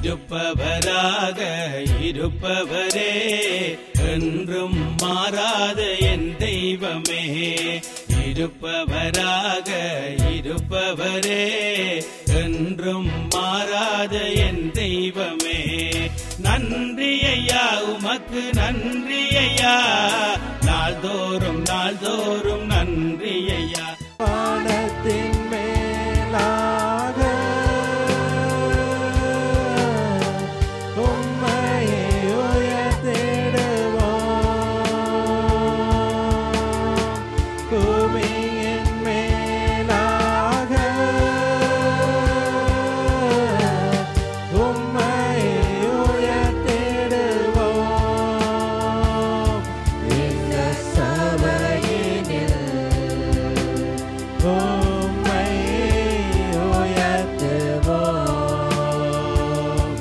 இருப்பவராக இருப்பவரே என்றும் மாறாத என் தெய்வமே இருப்பவராக இருப்பவரே என்றும் மாறாத என் தெய்வமே நன்றி ஐயா உமக்கு நன்றி ஐயா நாள்தோறும் நாள்தோறும் நன்றி ஐயா வானத்தின் மேலாக உம்மையே உயர்த்திடுவோம் பூமியின் மேலாக உம்மையே உயர்த்திடுவோம் இந்த சபையினில் உம்மை உயர்த்துவோம்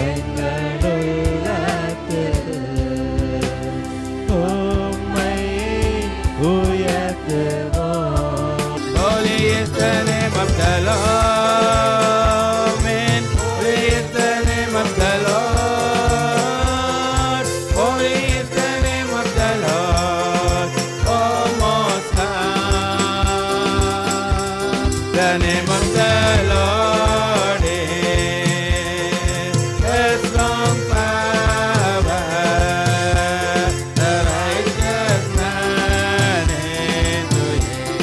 எங்கள் உள்ளத்தில் உம்மை உயர்த்துவோம். Holy is the name of the Lord. Amen. Holy is the name of the Lord. Holy is the name of the Lord. Oh, Most High. The name of the Lord is a strong power. The righteous man into Him,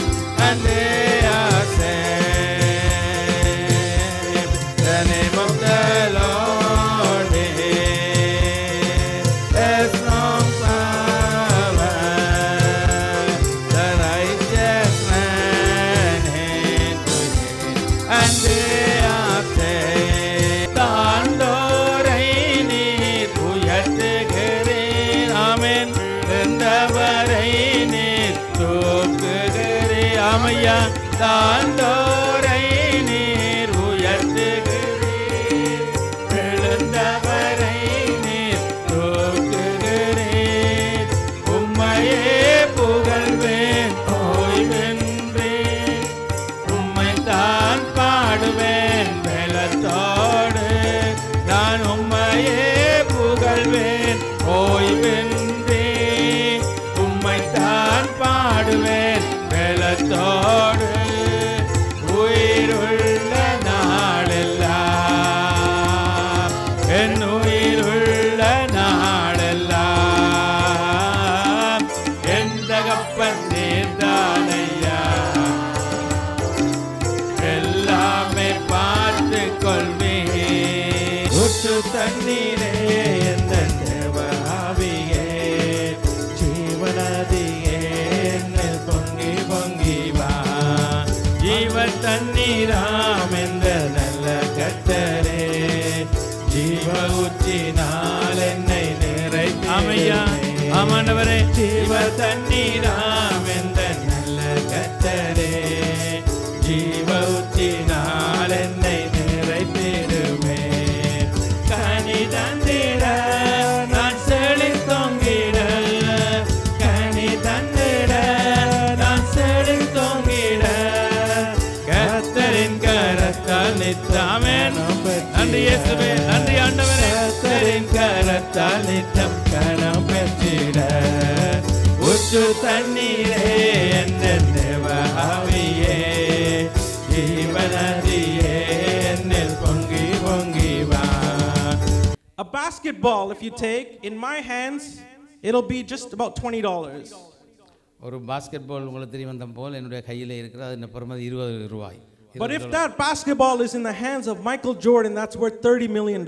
and they are saved. The name of the Lord is a strong power. The righteous man into Him, and they are saved. தாண்டோரை நீர் உயர்த்துகிறீர் ஆமென் என்றவரை நீர் தூக்குகிறீர் ஆமையா தாண்டோரை நீர் உயர்த்துகிறீர் எழுந்தவரை நீர் தூக்குகிறீர் உம்மையே புகழ்வேன் ஓய்வென்றேன் உம்மைத்தான் பாடுவேன் பலத்தோடு நான் உம்மையே புகழ்வேன் ஓய்வென்றேன் உம்மைத்தான் பாடுவேன் பலத்தோடு உயிருள்ள நாளெல்லாம் என் உயிருள்ள நாளெல்லாம் என் தகப்பன் நீர்தானையா எல்லாமே பார்த்து கொள்வேன் ஊற்று தண்ணீரே எந்த தேவாவியே ஜீவநதியே என்னில் பொங்கி பொங்கி வா ஜீவ தண்ணீராம் என்ற நல்ல கர்த்தரே ஜீவ ஊற்றினால் என்னை நிறைமையா ஆமாண்டவரே ஜீவ தண்ணீராம் என்ற நல்ல கர்த்தரே ஜீவ ஊற்றினால் என்னை நிறைத்திடுமே கனி தந்திட நான் செழித்தோங்கிட கனி தந்திட நான் செழித்தோங்கிட கர்த்தரின் கரத்தால் நித்தாமேன் நன்றி இயேசுவே நன்றி ஆண்டவரே கர்த்தரின் கரத்தால் நித்தம் கரம் பெற்றிட ஊற்று தண்ணீரே என்ன தேவாவியே ஜீவநதியே என்னில் பொங்கி பொங்கி வா. A basketball, if you take, in my hands, it'll be just about $20. ஒரு பாஸ்கெட்பால் உங்களுக்கு தெரியும் வந்த போல் என்னுடைய கையில் இருக்கிறது அதன் பெறுமதி $20. But if that basketball is in the hands of Michael Jordan, that's worth $30 million.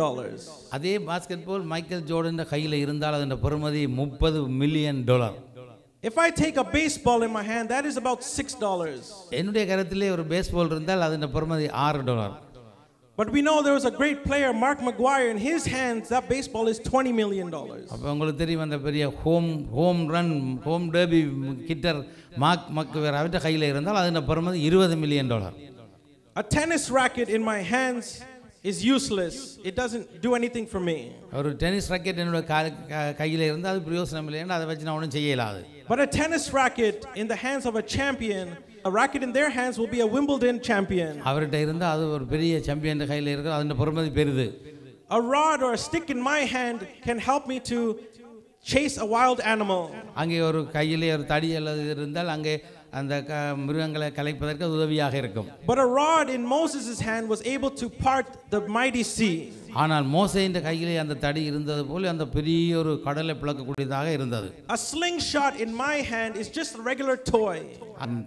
அதே பாஸ்கெட்பால் மைக்கேல் ஜோர்டன் கையில் இருந்தால் அதன் பெறுமதி $30 million. If I take a baseball in my hand, that is about $6. என்னுடைய கரத்திலே ஒரு பேஸ்பால் இருந்தால் அதன் பெறுமதி $6. But we know there was a great player, Mark McGuire, in his hands, that baseball is $20 million. அப்போ உங்களுக்கு தெரியும் அந்த பெரிய home run home derby hitter Mark McGwire அவர்கிட்ட கையில் இருந்தால் அதன் பெறுமதி $20 million. A tennis racket in my hands is useless. It doesn't do anything for me. ஒரு டென்னிஸ் ராக்கெட் என்னோட கையில் இருந்தால் அது பிரயோஜனம் இல்லைன்னா அதை வச்சு நான் ஒன்றும் செய்யலாது. But a tennis racket in the hands of a champion, a racket in their hands will be a Wimbledon champion. அவர்கிட்ட இருந்தால் அது ஒரு பெரிய சாம்பியன் கையில் இருக்கு அதன் பெறுமதி பெரிது. A rod or a stick in my hand can help me to chase a wild animal. அங்கே ஒரு கையிலே ஒரு தடி அல்லது இருந்தால் அங்கே அந்த மிருகங்களை கலைப்பதற்கு உதவியாக இருக்கும். But a rod in Moses' hand was able to part the mighty sea. ஆனால் மோசேயின் கையிலே அந்த தடி இருந்தது போல அந்த பெரிய ஒரு கடலை பிளக்கக்கூடியதாக இருந்தது. A slingshot in my hand is just a regular toy.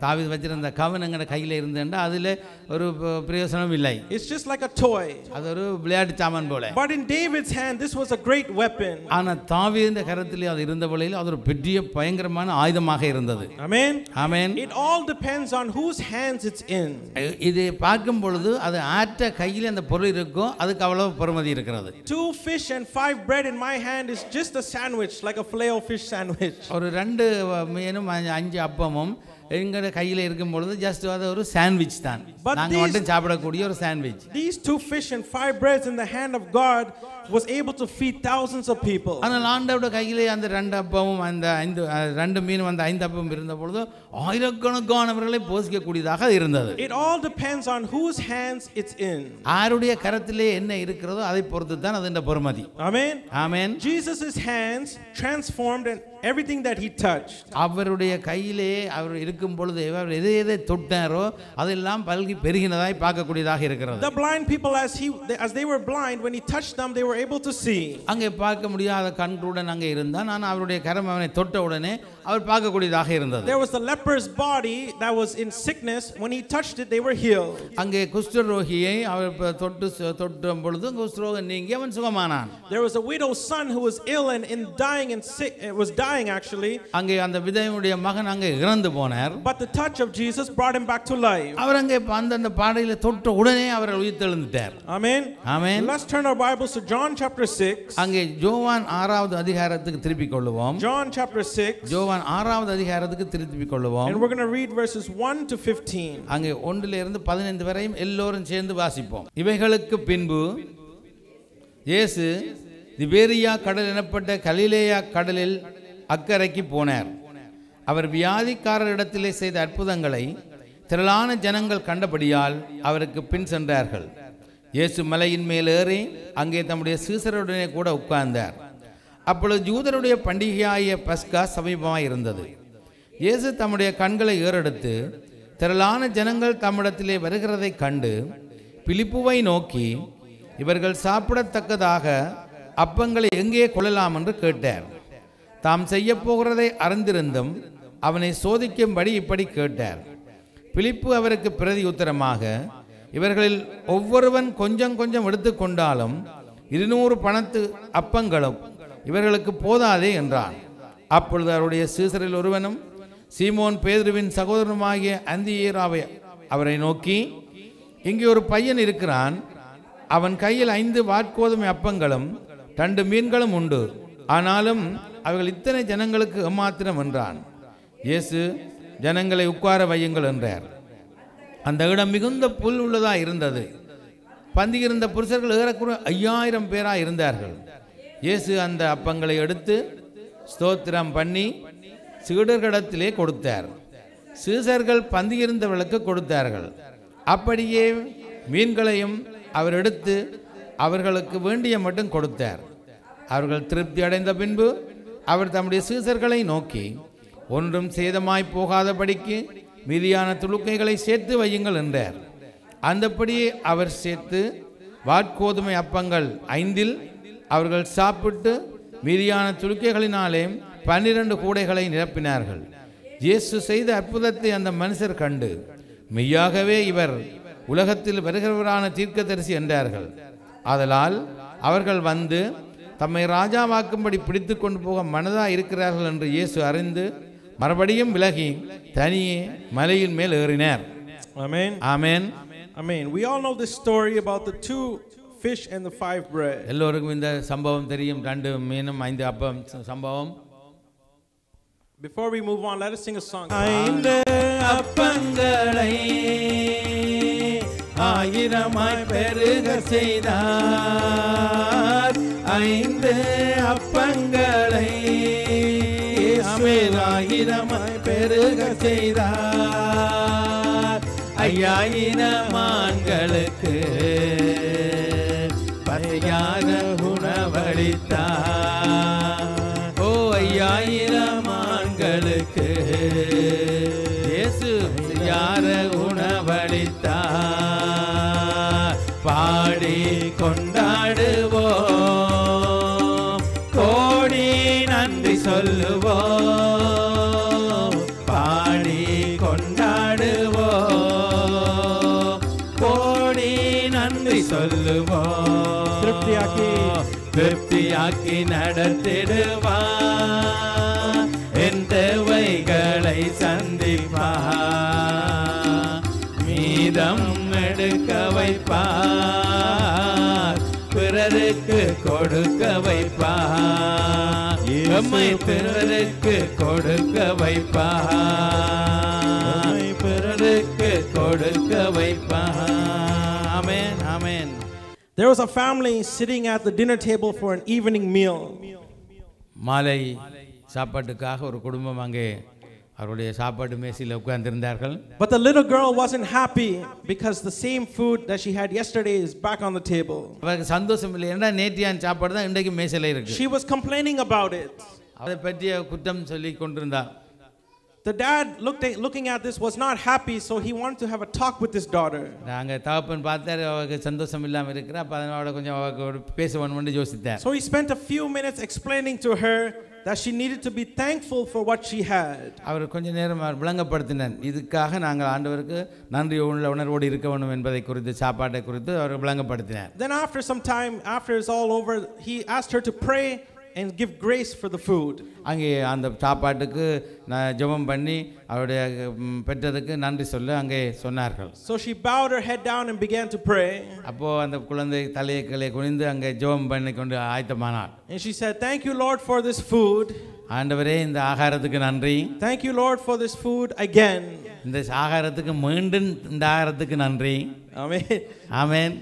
தாவீது வச்சிருந்த கவனங்கட கையிலே இருந்தேன்டா அதிலே ஒரு பிரயோஜனம் இல்லை. It's just like a toy. அது ஒரு விளையாட்டு சாமான் போல. But in David's hand this was a great weapon. ஆனா தாவீதின் கரத்திலே அது இருந்த வேளையில் அது ஒரு பெரிய பயங்கரமான ஆயுதமாக இருந்தது. Amen. Amen. It all depends on whose hands it's in. இது பார்க்கும் பொழுது அது ஆற்ற கையிலே அந்த பொருள் இருக்கோ அதுக்கு அவ்வளவு பெருமதி இருக்கிறது. 2 fish and 5 bread in my hand is just a sandwich, like a filet of fish sandwich. ஒரு 2 மீனும் 5 அப்பமும் எங்கட கையில இருக்கும் பொழுது ஜஸ்ட் அது ஒரு சாண்ட்விச் தான். நாங்க மட்டும் சாப்பிடக்கூடிய ஒரு sandwich. These 2 fish and 5 breads in the hand of God was able to feed thousands of people. ஆனால் ஆண்டவருடைய கையிலே அந்த 2 அப்பமும் அந்த 2 மீனும் அந்த 5 அப்பமும் இருந்த பொழுது ஆயிரக்கணக்கானவர்களை போஷிக்க கூடியதாக இருந்தது. It all depends on whose hands it's in. யாருடைய கரத்திலே என்ன இருக்கிறதோ அதை பொறுத்து தான் அதன் பெருமதி. Amen. Amen. Jesus' hands transformed and everything that he touched. அவருடைய கையிலே அவர் இருக்கும் பொழுது அவர் எதை தொட்டாரோ அதெல்லாம் பல்கி பெருகினதாய் பார்க்கக்கூடியதாக இருக்கிறது. The blind people as they were blind, when he touched them they were able to see. அங்கே பார்க்க முடியாத கண்களுடன் அங்கே இருந்தான். ஆனால் அவருடைய கரம் அவனை தொட்ட உடனே அவர் பார்க்கக்கூடியதாக இருந்தது. There was the leper's body that was in sickness. When he touched it they were healed. அங்கே குஷ்டரோகியை அவர் தொட்ட பொழுது குஷ்டரோகம் நீங்கி அவன் சுகமானான். There was a widow's son who was ill and dying and sick, was dying actually. அங்கே அந்த விதவையுடைய மகன் அங்கே இறந்து போனார். But the touch of Jesus brought him back to life. அவர் அங்கே அந்த பாடையில தொட்ட உடனே அவர் உயிர்த்தெழுந்தார். Amen. Amen. Let's turn our Bibles to John chapter 6. அங்கே யோவான் 6வது அதிகாரத்துக்கு திருப்பிக் கொள்வோம். John chapter 6. யோவான் 6வது அதிகாரத்துக்கு திருப்பிக் கொள்வோம். And we're going to read verses 1 to 15. அங்கே 1 இருந்து 15 வரையும் எல்லோரும் சேர்ந்து வாசிப்போம். இவைகளுக்கு பின்பு இயேசு திபேரியா கடல் எனப்பட்ட கலிலேயா கடலில் அக்கரைக்கு போனார். அவர் வியாதிக்காரரிடத்திலே செய்த அற்புதங்களை திரளான ஜனங்கள் கண்டபடியால் அவருக்கு பின் சென்றார்கள். இயேசு மலையின் மேல் ஏறி அங்கே தம்முடைய சீசருடனே கூட உட்கார்ந்தார். அப்பொழுது யூதருடைய பண்டிகையாகிய பஸ்கா சமீபமாய் இருந்தது. இயேசு தம்முடைய கண்களை ஏறெடுத்து திரளான ஜனங்கள் தம்மிடத்திலே வருகிறதை கண்டு பிலிப்புவை நோக்கி, இவர்கள் சாப்பிடத்தக்கதாக அப்பங்களை எங்கே கொள்ளலாம் என்று கேட்டார். தாம் செய்ய போகிறதை அறிந்திருந்தும் அவனை சோதிக்கும்படி இப்படி கேட்டார். பிலிப்பு அவருக்கு பிரதி உத்தரமாக, இவர்களில் ஒவ்வொருவன் கொஞ்சம் கொஞ்சம் எடுத்துக்கொண்டாலும் 200 பணத்து அப்பங்களும் இவர்களுக்கு போதாதே என்றான். அப்பொழுது அவருடைய சீசரில் ஒருவனும் சீமோன் பேதுருவின் சகோதரனுமாகிய அந்தியேராவை அவரை நோக்கி, இங்கே ஒரு பையன் இருக்கிறான். அவன் கையில் 5 வாற்கோதுமை அப்பங்களும் 2 மீன்களும் உண்டு. ஆனாலும் அவர்கள் இத்தனை ஜனங்களுக்கு ஏமாத்திரம் என்றான். இயேசு ஜனங்களை உட்கார வையுங்கள் என்றார். அந்த இடம் மிகுந்த புல் உள்ளதாக இருந்தது. பந்தியிருந்த புருஷர்கள் ஏறக்குறைய 5000 பேராக இருந்தார்கள். இயேசு அந்த அப்பங்களை எடுத்து ஸ்தோத்திரம் பண்ணி சீடர்களிடத்திலே கொடுத்தார். சீசர்கள் பந்தியிருந்தவர்களுக்கு கொடுத்தார்கள். அப்படியே மீன்களையும் அவர் எடுத்து அவர்களுக்கு வேண்டிய மட்டும் கொடுத்தார். அவர்கள் திருப்தி அடைந்த பின்பு அவர் தம்முடைய சீசர்களை நோக்கி, ஒன்றும் சேதமாய் போகாதபடிக்கு மீதியான துளுக்கைகளை சேர்த்து வையுங்கள் என்றார். அந்தபடியே அவர் சேர்த்து வாற்கோதுமை அப்பங்கள் 5 அவர்கள் சாப்பிட்டு மீதியான துளுக்கைகளினாலே 12 கூடைகளை நிரப்பினார்கள். இயேசு செய்த அற்புதத்தை அந்த மனுஷர் கண்டு, மெய்யாகவே இவர் உலகத்தில் வருகிறவரான தீர்க்கதரிசி என்றார்கள். ஆதலால் அவர்கள் வந்து தம்மை ராஜாவாக்கும்படி பிடித்து கொண்டு போக மனதாக இருக்கிறார்கள் என்று இயேசு அறிந்து மறுபடியும் விலகி தனியே மலையின் மேல் ஏறினார். Amen. Amen. Amen. We all know this story about the 2 fish and the 5 bread. எல்லோருக்கும் இந்த சம்பவம் தெரியும். 2 மீனும் 5 அப்பம் சம்பவம். Before we move on, let us sing a song. 5 அப்பங்களை 1000 பெருக செய்தார். 5 அப்பங்களை 1000 பெருக செய்தார். 5000 ஆண்களுக்கு 10 செய்யாத உணவளித்தார். ஓ 5000 ஆண்களுக்கு இயேசு செய்யாத உணவளித்தார். பாடி கொண்டாடுவோம், கோடி நன்றி சொல்லுவோம். பாடி கொண்டாடுவோம், கோடி நன்றி சொல்லுவோம். திருப்தியாக்கி நடத்திடுவார், என் தேவைகளை சந்திப்பார். மீதம் எடுக்க வைப்பார், பிறருக்கு கொடுக்க வைப்பார். எம்மை பிறருக்கு கொடுக்க வைப்பார், பிறருக்கு கொடுக்க வைப்பார். ஆமென், ஆமென். There was a family sitting at the dinner table for an evening meal. மாலை சாப்பாட்டுக்காக ஒரு குடும்பம் அங்கே அவருடைய சாப்பாட்டு மேசையில் உட்கார்ந்திருந்தார்கள். But the little girl wasn't happy because the same food that she had yesterday is back on the table. அவருக்கு சந்தோஷம் இல்லை, ஏன்னா நேற்றியான சாப்பாடு தான் இன்றைக்கு மேசையில் இருக்கு. She was complaining about it. அதை பற்றிய குற்றம் சொல்லி கொண்டிருந்தார். The dad looking at this was not happy, so he wanted to have a talk with his daughter. நாங்கள் தகப்பன் பார்த்தாரு, அவருக்கு சந்தோஷம் இல்லாமல் இருக்கிற, அப்போ அதனோட கொஞ்சம் அவருக்கு பேச வேணும்னு யோசித்தார். So he spent a few minutes explaining to her that she needed to be thankful for what she had. அவர் கொஞ்ச நேரம் விளங்கப்படுத்தினார், இதுக்காக நாங்கள் ஆண்டவருக்கு நன்றி உள்ள உணர்வோடு இருக்க வேண்டும் என்பதை குறித்து, சாப்பாட்டை குறித்து அவர் விளங்கப்படுத்தினார். Then after some time, after it's all over, he asked her to pray and give grace for the food. அங்கே அந்த சாப்பாட்டுக்கு ஜெபம் பண்ணி அவருடைய பெற்றதுக்கு நன்றி சொல்ல அங்கே சொன்னார்கள். So she bowed her head down and began to pray. அப்போ அந்த குழந்தை தலையை கீழே குனிந்து அங்கே ஜெபம் பண்ணி கொண்டு ஆயத்தமானார். And she said, "Thank you, Lord, for this food. ஆண்டவரே இந்த ஆகாரத்துக்கு நன்றி. Thank you, Lord, for this food again." இந்த ஆகாரத்துக்கு மீண்டும் இந்த ஆகாரத்துக்கு நன்றி. Amen. ஆமென்.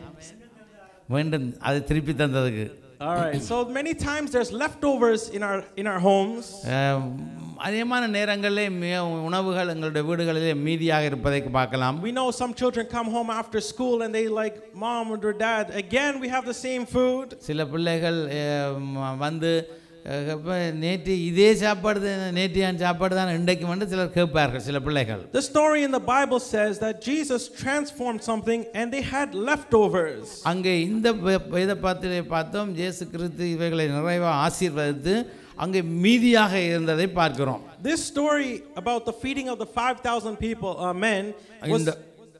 மீண்டும் அது திருப்பி தந்ததுக்கு. All right. So many times there's leftovers in our homes. அதிகமான நேரங்களில் உணவுகள் எங்களுடைய வீடுகளிலே மீதியாக இருப்பதை பார்க்கலாம். We know some children come home after school and they like, "Mom or Dad, again we have the same food." சில பிள்ளைகள் வந்து நேற்று இதே சாப்பாடு நேற்றியான சாப்பாடு தான் இன்றைக்கு வந்து சிலர் கேட்பார்கள் சில பிள்ளைகள். The story in the Bible says that Jesus transformed something and they had leftovers. அங்கே இந்த வேதபாத்திலே பார்த்தோம், இயேசு கிறிஸ்து இவைகளை நிறைவாக ஆசீர்வதித்து அங்கே மீதியாக இருந்ததை பார்க்கிறோம். This story about the feeding of the 5,000 people, men,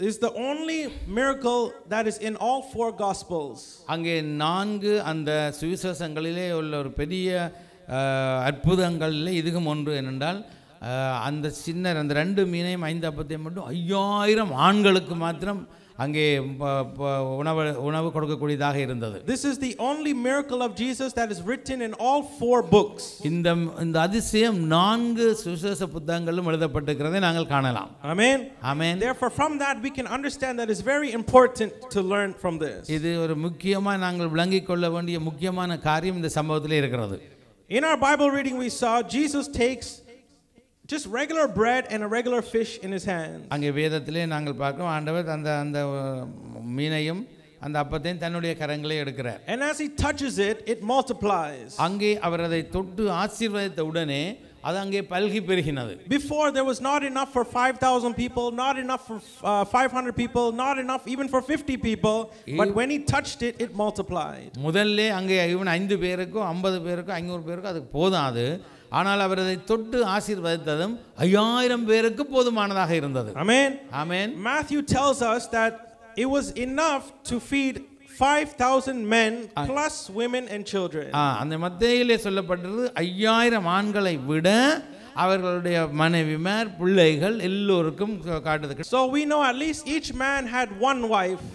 is the only miracle that is in all 4 gospels. அங்கே 4 அந்த சுவிசேஷங்களிலே உள்ள ஒரு பெரிய அற்புதங்களிலே இதுவும் ஒன்று என்னென்றால், அந்த சின்ன அந்த 2 மீனையும் 5 அப்பத்தையும் மட்டும் 5000 ஆண்களுக்கு மாத்திரம் அங்கே உணவு கொடுக்கக்கூடியதாக இருந்தது. This is the only miracle of Jesus that is written in all 4 books. இந்த அதிசயம் 4 சுவிசேஷ புத்தகங்களிலும் எழுதப்பட்டிருக்கிறதை நாங்கள் காணலாம். Amen. Amen. Therefore from that we can understand that it's very important to learn from this. இது ஒரு முக்கியமாக நாங்கள் விளங்கிக் கொள்ள வேண்டிய முக்கியமான காரியம் இந்த சம்பவத்திலே இருக்கிறது. In our Bible reading we saw Jesus takes just regular bread and a regular fish in his hands. அங்கே வேதத்திலே நாங்கள் பார்க்கிறோம், ஆண்டவர் அந்த மீனையும் அந்த அப்பத்தையும் தன்னுடைய கரங்களே எடுக்கிறார். And as he touches it, it multiplies. அங்கே அவர் அதை தொட்டு ஆசீர்வதித்த உடனே அது அங்கே பல்கி பெருகினது. Before there was not enough for 5,000 people, not enough for 500 people, not enough even for 50 people, but when he touched it, it multiplied. முதல்ல அங்கே இவன் 5 பேருக்கோ 50 பேருக்கோ 500 பேருக்கோ அதுக்கு போதாது. ஆனால் அவர் அதை தொட்டு ஆசீர்வதித்ததும் 5000 பேருக்கு போதுமானதாக இருந்தது. Amen. Amen. Matthew tells us that it was enough to feed 5,000 men plus women and children. அந்த மத்தேயிலே சொல்லப்பட்டது 5000 ஆண்களை விட அவர்களுடைய மனைவிமார் பிள்ளைகள் எல்லோருக்கும் காட்டுது. So we know at least each man had one wife.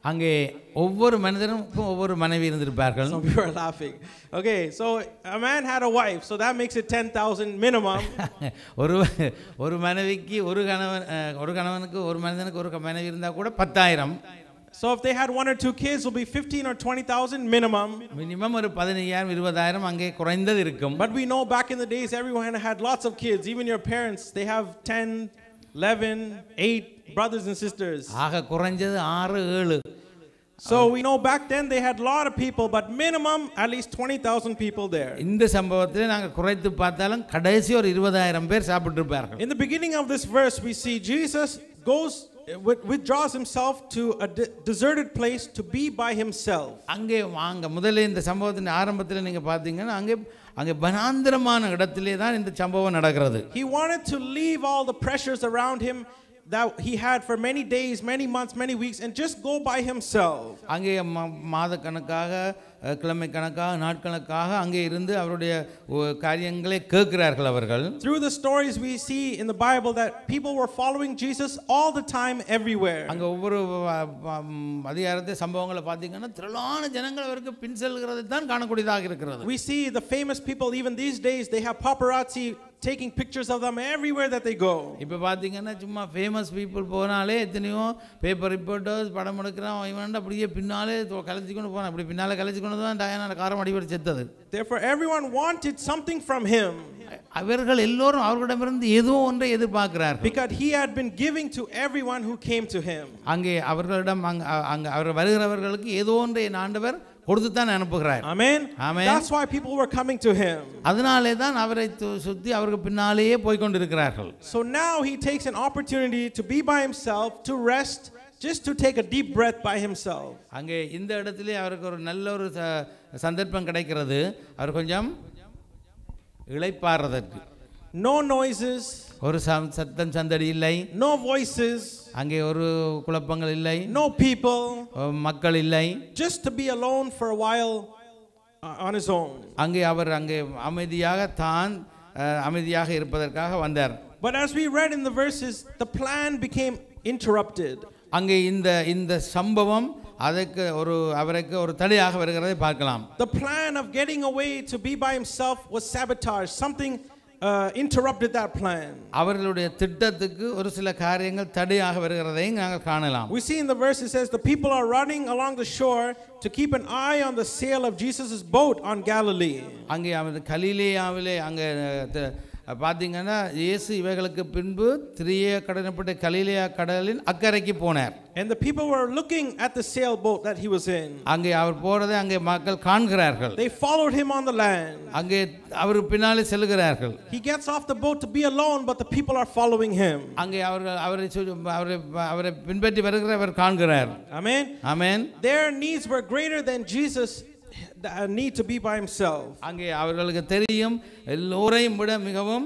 அங்கே ஒவ்வொரு மனிதனுக்கும் ஒவ்வொரு மனைவி இருந்திருப்பார்கள். Some people are laughing. Okay, so a man had a wife, so that makes it 10,000 minimum. ஒரு மனைவிக்கு ஒரு கணவனுக்கு ஒரு மனிதனுக்கு ஒரு மனைவி இருந்தா கூட 10,000. So if they had 1 or 2 kids, it will be 15 or 20,000 minimum. Minimum ஒரு 15,000 20,000 அங்கே குறைந்தது இருக்கும். But we know back in the days everyone had lots of kids. Even your parents, they have 10, 11, 8 brothers and sisters. ஆக குறைஞ்சது 6 7 So we know back then they had a lot of people, but minimum at least 20,000 people there. இந்த சம்பவத்திலே நாங்க குறைத்து பார்த்தாலும் கடைசி ஒரு 20,000 பேர் சாப்பிட்டு இருப்பார்கள். In the beginning of this verse we see Jesus withdraws himself to a deserted place to be by himself. அங்க முதல்ல இந்த சம்பவத்தின் ஆரம்பத்தில் நீங்க பாத்தீங்கன்னா அங்கே வனாந்திரமான இடத்திலே தான் இந்த சம்பவம் நடக்கிறது. He wanted to leave all the pressures around him that he had for many days, many months, many weeks, and just go by himself. அங்கே மாத கணக்காக கிழமை கணக்காக நாட்கணக்காக அங்கே இருந்து அவருடைய காரியங்களை கேட்கிறார்கள் அவர்கள். Through the stories we see in the Bible that people were following Jesus all the time everywhere. அங்கே ஒவ்வொரு அதிகாரத்தை சம்பவங்களை பார்த்தீங்கன்னா திரளான ஜனங்கள் அவருக்கு பின் செல்கிறதை தான் காணக்கூடியதாக இருக்கிறது. We see the famous people even these days, they have paparazzi taking pictures of them everywhere that they go. இப்போ பார்த்தீங்கன்னா சும்மா ஃபேமஸ் பீப்புள் போனாலே எத்தனையோ பேப்பர் ரிப்போர்ட்டர்ஸ் படம் எடுக்கிறான் இவன் அப்படியே பின்னாலே கலைச்சி கொண்டு போனான் அப்படி பின்னாலே கலைச்சி கொண்டு தான் டயானா காரம் அடிபட்டு செத்தது. Therefore everyone wanted something from him. அவர்கள் எல்லோரும் அவர்களிடமிருந்து ஏதோ ஒன்றை எதிர்பார்க்கிறார்கள். Because he had been giving to everyone who came to him. அங்கே அவர்களிடம் அங்கே அவர் வருகிறவர்களுக்கு ஏதோ ஒன்றை ஆண்டவர் கொடுத்து தான் அனுப்புகிறார். Amen. Amen. That's why people were coming to him. அதனாலே தான் அவரை சுத்தி அவருக்கு பின்னாலேயே போய் கொண்டிருக்கிறார்கள். So now he takes an opportunity to be by himself, to rest, just to take a deep breath by himself. அங்கே இந்த இடத்திலே அவருக்கு ஒரு நல்ல ஒரு சந்தர்ப்பம் கிடைக்கிறது. அவர் கொஞ்சம் இளைப்பாறதற்கு. No noises, ஒரு சத்தம் சந்தடி இல்லை. no voices, அங்கே ஒரு குழப்பங்கள் இல்லை. no people, மக்கள் இல்லை. just to be alone for a while on his own. அங்கே அவர் அங்கே அமைதியாக இருப்பதற்காக வந்தார். But as we read in the verses, the plan became interrupted. அங்கே இந்த சம்பவம் அவருக்கு ஒரு தடையாக வருகிறதை பார்க்கலாம். The plan of getting away to be by himself was sabotaged. Something interrupted that plan. அவர்களுடைய திட்டத்துக்கு ஒரு சில காரியங்கள் தடையாக வருகிறதை நாங்கள் காணலாம். We see in the verse it says the people are running along the shore to keep an eye on the sail of Jesus' boat on Galilee. அங்கே கலிலேயாவிலே அங்கே பாத்தீங்கன்னா இயேசு இவைகளுக்கு பின்பு திரிய கடனப்பட்ட கலிலேயா கடலின் அக்கறைக்கு போனார். And the people were looking at the sailboat that he was in. அங்கே அவர் போறதை அங்கே மக்கள் காண்கிறார்கள். They followed him on the land. அங்கே அவர் பின்னாலே செல்கிறார்கள். He gets off the boat to be alone, but the people are following him. அங்கே அவரை பின்பற்றி வருகிறவர் காண்கிறார். Amen. Amen. Their needs were greater than Jesus' need to be by himself. அங்கே அவர்களுக்கு தெரியும் எல்லோரையும் விட மிகவும்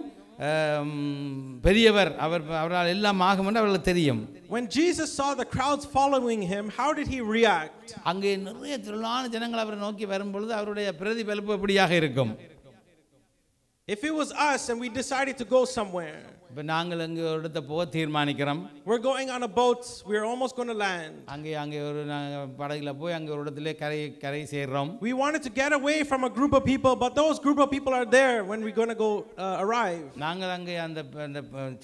பெரியவர் அவரால் எல்லாம் ஆகும் என்று அவர்களுக்கு தெரியும். When Jesus saw the crowds following him, how did he react? அங்கே நிறைய திரளான ஜனங்கள் அவரை நோக்கி வரும்பொழுது அவருடைய பிரதிபலிப்பு எப்படியாக இருக்கும்? If it was us and we decided to go somewhere, இப்போ நாங்கள் அங்கே ஒரு இடத்தை போக தீர்மானிக்கிறோம். We're going on a boat, we're almost going to land. அங்கே ஒரு படகுல போய் அங்கே ஒரு இடத்துல கரை சேர்றோம். We wanted to get away from a group of people, but those group of people are there when we're going to go arrive. நாங்கள் அங்கே அந்த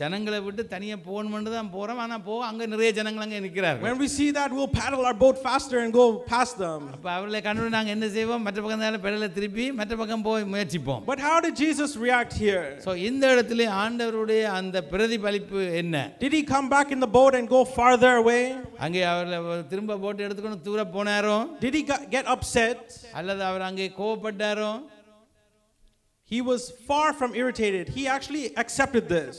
ஜனங்களை விட்டு தனியா போகணும்னு தான் போறோம். ஆனா அங்கே நிறைய ஜனங்கள் அங்கே நிற்கிறார்கள். When we see that, we'll paddle our boat faster and go past them. அப்ப அவர்களை கண்டு நாங்கள் என்ன செய்வோம்? மற்ற பக்கம் பெடலை திருப்பி மற்ற பக்கம் போய் முயற்சிப்போம். But how did Jesus react here? So இந்த இடத்துல ஆண்டவருடைய அந்த பிரதிபலிப்பு என்ன? Did he come back in the boat and go farther away? அங்கே அவர் திரும்ப போட் எடுத்துக்கிட்டு தூர போனாரோ? Did he get upset? அல்லது அவர் அங்கே கோபப்பட்டாரோ? He was far from irritated. He actually accepted this.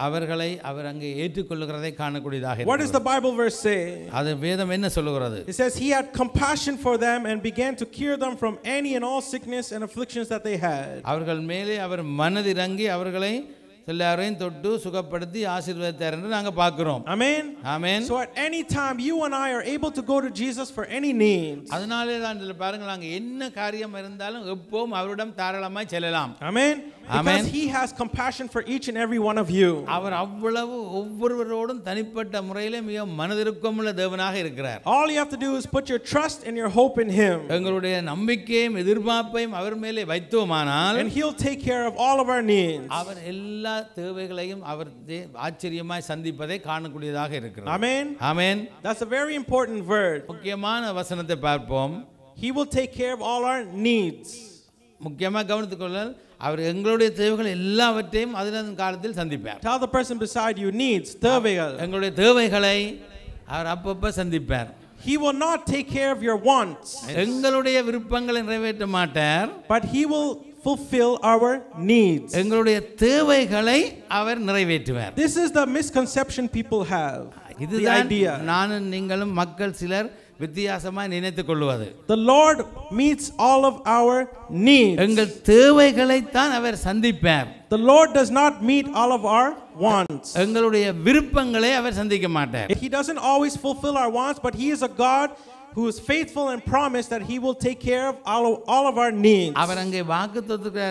அவர்களை அவர் அங்கே ஏற்றுக்கொள்கிறதை காணக்கூடியதாக இருக்கிறது. What does the Bible verse say? அது வேதம் என்ன சொல்லுகிறது? It says he had compassion for them and began to cure them from any and all sickness and afflictions that they had. அவர்கள் மேலே அவர் மனதிறங்கி அவர்களை எல்லாரையும் தொட்டு சுகப்படுத்தி ஆசீர்வதித்தார் என்று நாங்க பார்க்கிறோம். Amen. Amen. So at any time you and I are able to go to Jesus for any needs. அதனாலே தான் இதுல பாருங்க நாங்க என்ன காரியம் இருந்தாலும் எப்பவும் அவரிடம் தாராளமாய் செல்லலாம். Amen. Because he has compassion for each and every one of you. அவர் அவ்வளவு ஒவ்வொருவரோடும் தனிப்பட்ட முறையிலே மிக மனதிற்குமுள்ள தேவனாக இருக்கிறார். All you have to do is put your trust and your hope in him. எங்களுடைய நம்பிக்கையும் எதிர்பார்ப்பையும் அவர் மேலே வைத்தோமானால் and he'll take care of all of our needs. அவர் எல்லா தேவைகளையும் அவர் ஆச்சரியமாய் சந்திப்பதை காணக்கூடியதாக இருக்கிறார். Amen. Amen. That's a very important word. முக்கியமான வசனத்தை பார்ப்போம். He will take care of all our needs. முக்கியமாக கவனித்துக்கொள்ளுங்கள், அவர் எங்களுடைய தேவைகள் எல்லாவற்றையும் அதன் காலத்தில் சந்திப்பார். Tell the person beside you needs, தேவைகள். எங்களுடைய தேவைகளை அவர் அப்பப்ப சந்திப்பார். He will not take care of your wants. எங்களுடைய விருப்பங்களை நிறைவேற்ற மாட்டார். But he will fulfill our needs. எங்களுடைய தேவைகளை அவர் நிறைவேற்றுவார். This is the misconception people have. இதுதான் நானும் நீங்களும் மக்கள் சிலர் வித்தியாசமாய் நினைத்துக் கொள்வது. The Lord meets all of our needs. எங்கள் தேவைகளை தான் அவர் சந்திப்பார். The Lord does not meet all of our wants. எங்களுடைய விருப்பங்களை அவர் சந்திக்க மாட்டார். He doesn't always fulfill our wants, but he is a God who is faithful and promised that he will take care of all of our needs. அவர் அங்கே வாக்குத்தத்தத்துக்கு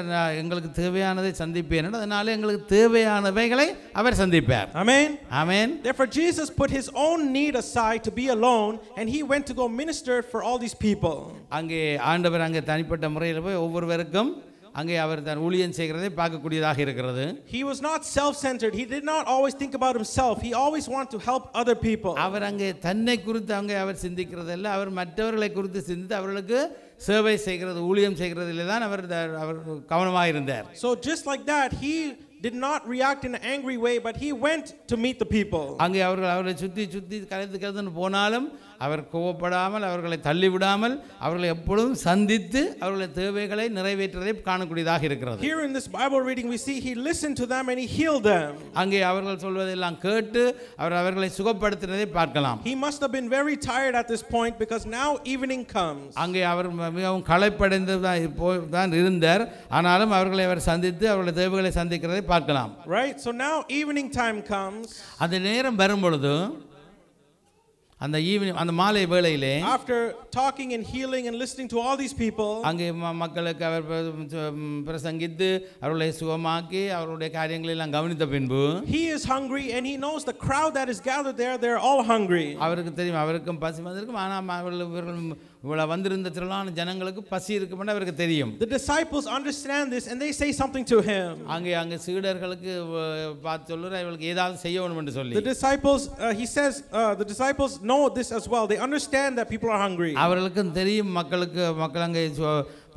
எங்களுக்கு தேவையானதை சந்திப்பேன். அதனால எங்களுக்கு தேவையானவைகளை அவர் சந்திப்பார். Amen. Amen. Therefore Jesus put his own need aside to be alone, and he went to go minister for all these people. அங்கே ஆண்டவர் அங்கே தனிப்பட்ட முறையில் போய் ஒவ்வொருவருக்கும் அங்கே அவர் தான் ஊழியம் செய்கிறதை பார்க்கக்கூடியதாக இருக்கிறது. He was not self-centered. He did not always think about himself. He always wanted to help other people. அவர் அங்கே தன்னை குறித்து அங்கே அவர் சிந்திக்கிறதல்ல, அவர் மற்றவர்களை குறித்து சிந்தித்து அவர்களுக்கு சேவை செய்கிறது, ஊழியம் செய்கிறதிலே தான் அவர் கவனமாக இருந்தார். So just like that, he did not react in an angry way, but he went to meet the people. அங்கே அவர்களை சுத்தி கலந்து போனாலும் அவர் கோபப்படாமல், அவர்களை தள்ளிவிடாமல், அவர்களை எப்பொழுதும் சந்தித்து அவர்களுடைய தேவைகளை நிறைவேற்றுவதை காணக்கூடியதாக இருக்கிறது. Here in this Bible reading we see he listened to them and he healed them. அங்கே அவர்கள் சொல்வதெல்லாம் கேட்டு அவர்களை சுகப்படுத்தினதை பார்க்கலாம். He must have been very tired at this point because now evening comes. அங்கே அவர் மிகவும் களைப்படைந்து தான் இருந்தார். ஆனாலும் அவர்களை அவர் சந்தித்து அவர்களுடைய தேவைகளை சந்திக்கிறதை பார்க்கலாம். Right? So now evening time comes. அந்த நேரம் வரும் பொழுது அந்த ஈவினிங் அந்த மாலை வேளையிலே after talking and healing and listening to all these people அங்கே மக்களுக்கு அவர் பிரசங்கித்து அவர்களை சுகமாக்கி அவருடைய காரியங்களை எல்லாம் கவனித்த பின்பு he is hungry and he knows the crowd that is gathered there, they're all hungry. அவருக்கு தெரியும் அவருக்கும் பசி வந்திருக்கும். ஆனால் அவர்கள் இவ்வளவு வந்திருந்த திரளான ஜனங்களுக்கு பசி இருக்கும்னு அவருக்கு தெரியும். The disciples understand this and they say something to him. அங்கே சீடர்களுக்கு பார்த்து சொல்றார் இவங்களுக்கு ஏதாவது செய்யணும் என்று சொல்லி. The disciples he says the disciples know this as well. They understand that people are hungry. அவர்களுக்கும் தெரியும் மக்கள் அங்கே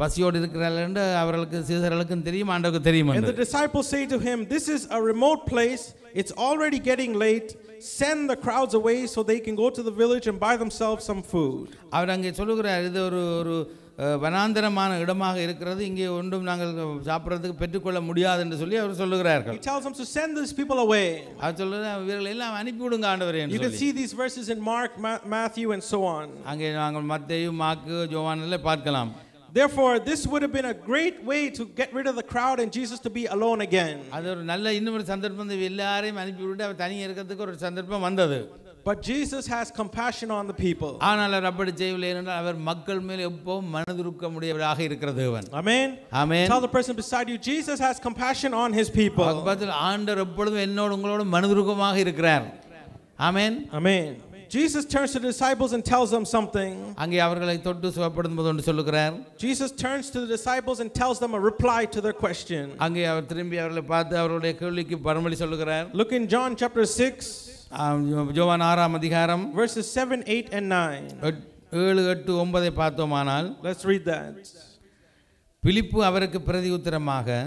பசியோடு இருக்கிறார்கள் என்று அவர்களுக்கு சீடர்களுக்கும் தெரியும், ஆண்டவருக்கு தெரியும். And the disciples say to him, this is a remote place, it's already getting late, send the crowds away so they can go to the village and buy themselves some food. அவர் அங்கே சொல்லுகிறார் இது ஒரு வனாந்தரமான இடமாக இருக்கிறது, இங்கே ஒன்றும் நாங்கள் சாப்பிடுறதுக்கு பெற்றுக்கொள்ள முடியாது என்று சொல்லி அவர் சொல்லுகிறார்கள். He tells them to send these people away. அவர் சொல்லுகிறார் இவர்களை எல்லாம் அனுப்பி விடுங்க ஆண்டவரே என்று சொல்லி. You can see these verses in Mark, Matthew and so on. அங்கே நாங்கள் மத்தேயு, மாற்கு, யோவானிலே பார்க்கலாம். Therefore this would have been a great way to get rid of the crowd and Jesus to be alone again. அது ஒரு நல்ல இன்னொரு சந்தர்ப்பம், எல்லாரையும் அனுப்பி விட்டு அவர் தனியாக இருக்கிறதுக்கு ஒரு சந்தர்ப்பம் வந்தது. But Jesus has compassion on the people. ஆனால் அவர் அப்படி செய்யவில்லை என்றால் அவர் மக்கள் மேல் எப்பவும் மனதுருக்க முடியவராக இருக்கிற தேவன். Amen. Amen. Tell the person beside you, Jesus has compassion on his people. ஆண்டவர் எப்பொழுதும் என்னோடு உங்களோடு மனதுருக்கமாக இருக்கிறார். Amen. Amen. Jesus turns to the disciples and tells them something. அங்கே அவர்களை தொட்டு சுகப்படுத்தும்போது ஒன்று சொல்லுகிறார். Jesus turns to the disciples and tells them a reply to their question. அங்கே அவர் திரும்பி அவர்களை பார்த்து அவருடைய கேள்விக்கு மறுமொழி சொல்லுகிறார். Look in John chapter 6. யோவான் 6ஆம் அதிகாரம் verses 7, 8 and 9. 7, 8, 9 பார்த்தோமானால் let's read that. பிலிப்பு அவருக்கு பிரதி உத்தரமாக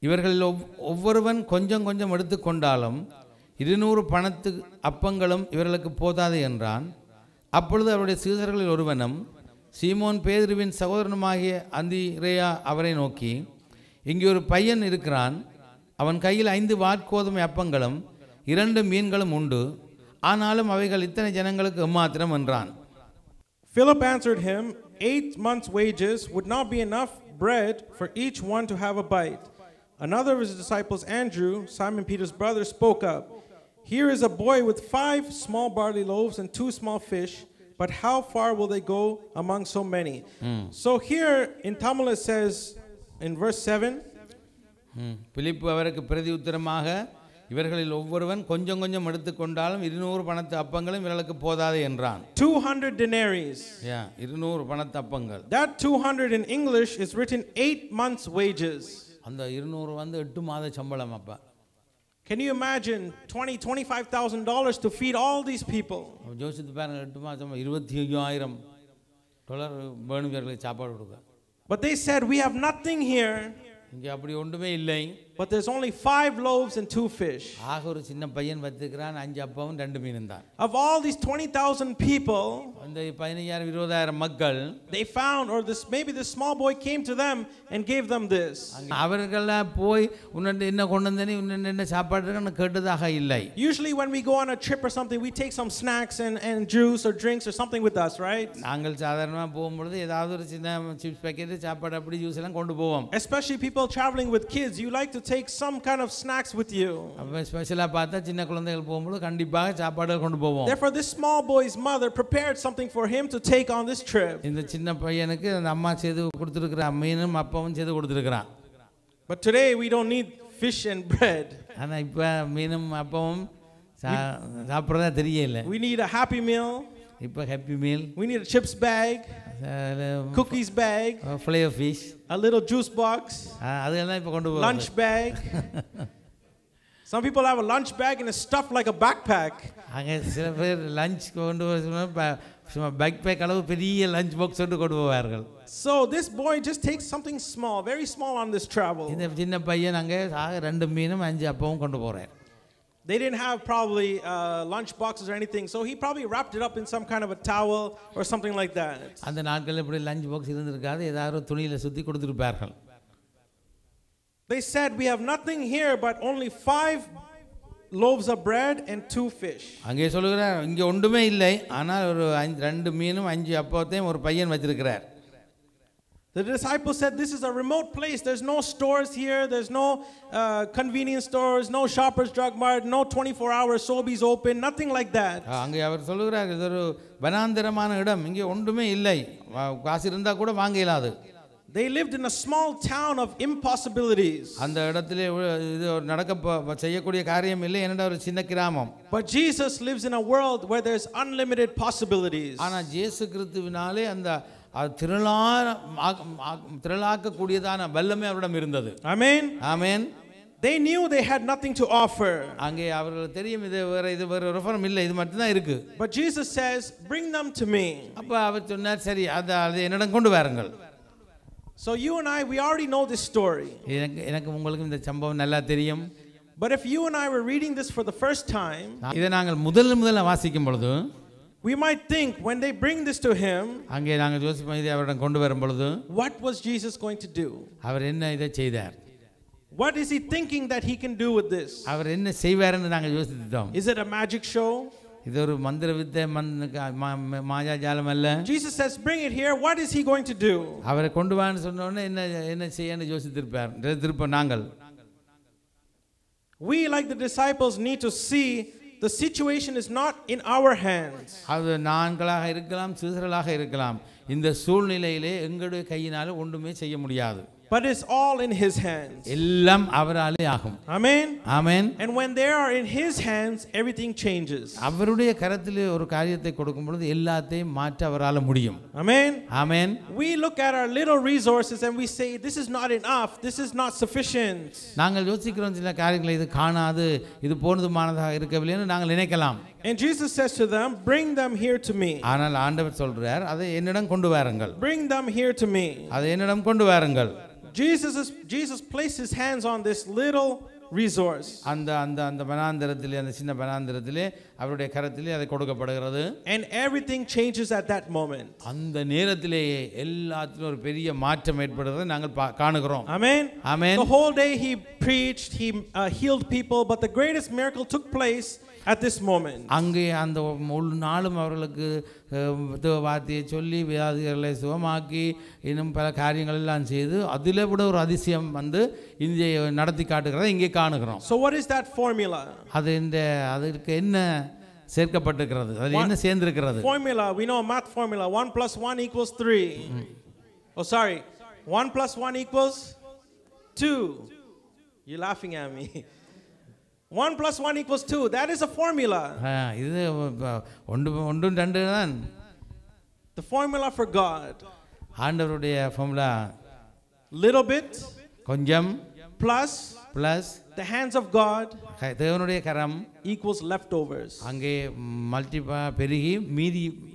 இவர்களில் ஒவ்வொருவன் கொஞ்சம் கொஞ்சம் எடுத்துக்கொண்டாலும் 200 பணத்து அப்பங்களும் இவர்களுக்கு போதாது என்றான். அப்பொழுது அவருடைய சீடர்களில் ஒருவனும் சீமோன் பேதுருவின் சகோதரனுமாகிய அந்திரேயா அவரை நோக்கி, இங்கே ஒரு பையன் இருக்கிறான், அவன் கையில் 5 வாற்கோதுமை அப்பங்களும் 2 மீன்களும் உண்டு, ஆனாலும் அவைகள் இத்தனை ஜனங்களுக்கு எம்மாத்திரம் என்றான். Philip answered him, 8 months' wages would not be enough bread for each one to have a bite. Another of his disciples, Andrew, Simon Peter's brother, spoke up. Here is a boy with 5 small barley loaves and 2 small fish, but how far will they go among so many? So here in Tamil it says in verse 7, பிலிப்பு அவருக்கு பிரதி உத்தரமாக இவர்களில் ஒவ்வொருவன் கொஞ்சம் கொஞ்சம் எடுத்துக்கொண்டாலும் 200 பணத்து அப்பங்களும் இவர்களுக்கு போதாது என்றான். 200 denaries. 200 பணத்து அப்பங்கள். That 200 in English is written 8 months wages. அந்த 200 வந்து 8 மாத சம்பளம். அப்ப can you imagine $25,000 to feed all these people? யோசித்து பாருங்க, 8 மாதம் $25,000 வேணும் இவர்களுக்கு சாப்பாடு கொடுக்க. But they said we have nothing here. இங்கே அப்படி ஒன்றுமே இல்லை. but there's only 5 loaves and 2 fish. ஆக ஒரு சின்ன பையன் வச்சிருக்கிறான் 5 அப்பமும் 2 மீனும் தான். Of all these 20,000 people, அந்த 15,000 20,000 மக்கள், they found, or maybe this small boy came to them and gave them this. அவர்கள் போய் உன்ன என்ன கொண்டு வந்தனே உன்ன என்ன சாப்பாடு இருக்குன்னு கேட்டதாக இல்லை. Usually when we go on a trip or something, we take some snacks and juice or drinks or something with us, right? நாங்கள் சாதாரணமா போகும்போது ஏதாவது ஒரு சின்ன சிப்ஸ் பாக்கெட் சாப்பாடு அப்படி ஜூஸ் எல்லாம் கொண்டு போவோம். Especially people traveling with kids, you like to take some kind of snacks with you. அப்ப ஸ்பெஷலா பார்த்தா சின்ன குழந்தைகள் போகும்போது கண்டிப்பாக சாப்பாடு கொண்டு போவோம். Therefore this small boy's mother prepared something for him to take on this trip. இந்த சின்ன பையனுக்கு அந்த அம்மா செய்து கொடுத்திருக்கிற மீனும் அப்பவும் செய்து கொடுத்திருக்கான். But today we don't need fish and bread. ஆனா இப்ப மீனும் அப்பவும் சாப்பிடுறதா தெரியல. We need a happy meal. இப்ப happy meal. We need a chips bag, cookies bag, fillet of fish, a little juice box, அதெல்லாம் இப்ப கொண்டு போறோம். lunch bag. Some people have a lunch bag and it's stuffed like a backpack. அங்க சில பேர் lunch கொண்டு வர சும்மா பேக் பேக் அளவு பெரிய லஞ்ச் பாக்ஸ் கொண்டு போவார்கள். So this boy just takes something small, very small on this travel. இந்த சின்ன பையன் அங்க 2 மீனும் 5 அப்பவும் கொண்டு போறார். They didn't have probably lunch boxes or anything, so he probably wrapped it up in some kind of a towel or something like that. அந்த நாட்களில் இப்படி லஞ்ச் பாக்ஸ் இருந்திருக்காது, ஏதாவது துணியில சுத்தி கொடுத்திருப்பார்கள். They said we have nothing here but only 5 loaves of bread and 2 fish. அங்கே சொல்லுகிறார் இங்க ஒன்றுமே இல்லை, ஆனால் ஒரு 2 மீனும் 5 அப்பத்தையும் ஒரு பையன் வச்சிருக்கிறார். The disciples said this is a remote place, there's no stores here, there's no convenience stores, no Shoppers Drug Mart, no 24-hour Sobeys open, nothing like that. அங்கே அவர் சொல்லுகிறார் இது ஒரு வனாந்தரமான இடம், இங்கே ஒன்றுமே இல்லை, காசு இருந்தா கூட வாங்க இயலாது. They lived in a small town of impossibilities. அந்த இடத்திலே இது நடக்க செய்யக்கூடிய காரியம் இல்லை, என்னடா ஒரு சின்ன கிராமம். But Jesus lives in a world where there's unlimited possibilities. ஆனா இயேசு கிறிஸ்துவினாலே அந்த திரளாக்க கூடியதான வல்லமை அவரிடம் இருந்தது. Amen. Amen. They knew they had nothing to offer. அங்கே அவர்களுக்கு தெரியும் இது வேற ரெஃபரம் இல்லை, இது மட்டும் தான் இருக்கு. But Jesus says, bring them to me. அப்ப அவர் சொன்னார் சரி அதை என்னிடம் கொண்டு வாருங்கள். So you and I, we already know this story. எனக்கு உங்களுக்கு இந்த சம்பவம் நல்லா தெரியும். But if you and I were reading this for the first time, இதை நாங்கள் முதல்ல வாசிக்கும் பொழுது we might think when they bring this to him, அங்கே நாங்கள் யோசிப்போம் இதை அவரிடம் கொண்டு வரும் பொழுது what was Jesus going to do? அவர் என்ன இதை செய்தார்? What is he thinking that he can do with this? அவர் என்ன செய்வார்னு நாங்கள் யோசித்தோம். Is it a magic show? இது ஒரு மந்திர வித்தை மாயாஜாலம் அல்ல. Jesus says bring it here, what is he going to do? அவரை கொண்டு வான்னு சொன்ன உடனே என்ன செய்யன்னு யோசித்திருப்பார். திருப்ப நாங்கள் we like the disciples need to see the situation is not in our hands. அது நான்களாக இருக்கலாம், சீசர்களாக இருக்கலாம், இந்த சூழ்நிலையிலே எங்களுடைய கையினால ஒன்றுமே செய்ய முடியாது. But it's all in his hands. எல்லாம் அவராலே ஆகும். Amen. Amen. And when they are in his hands, everything changes. அவருடைய கரத்திலே ஒரு காரியத்தை கொடுக்கும் பொழுது எல்லாத்தையும் மாற்ற அவரால முடியும். Amen. Amen. We look at our little resources and we say this is not enough, this is not sufficient. நாங்கள் யோசிக்கிறோம் சில காரியங்களை இது காணாது, இது போதுமானதாக இருக்கவில்லைன்னு நாங்கள் நினைக்கலாம். And Jesus says to them, bring them here to me. ஆனால் ஆண்டவர் சொல்றார் அதை என்னிடம் கொண்டு வாருங்கள். Bring them here to me. அதை என்னிடம் கொண்டு வாருங்கள். Jesus placed his hands on this little resource. அந்த வனாந்தரத்திலே, அந்த சின்ன வனாந்தரத்திலே அவருடைய கரத்திலே அதை கொடுக்கப்படுகிறது. And everything changes at that moment. அந்த நேரத்திலேயே எல்லாத்திலும் ஒரு பெரிய மாற்றம் ஏற்படுறதை நாங்கள் காணுகிறோம். Amen. Amen. The whole day he preached, he healed people, but the greatest miracle took place at this moment. அங்கே அந்த முழு நாளும் அவர்களுக்கு வார்த்தையை சொல்லி வியாதிகளை சுகமாக்கி இன்னும் பல காரியங்கள் எல்லாம் செய்து அதில் விட ஒரு அதிசயம் இங்கே நடத்தி காட்டுகிறத இங்கே காணுகிறோம். So what is that formula? அதற்கு என்ன சேர்க்கப்பட்டிருக்கிறது, அது என்ன சேர்ந்திருக்கிறது? Formula, we know math formula, 1 + 1 = 3. Oh sorry, 1 + 1 = 2. You're laughing at me. 1 + 1 = 2. That is a formula. இது ஒன்று ரெண்டு தான். The formula for God. ஆண்டவருடைய ஃபார்முலா Little bit, கொஞ்சம், plus the hands of God தேவனுடைய கரம் equals leftovers. அங்கே மல்டிபா பெருகி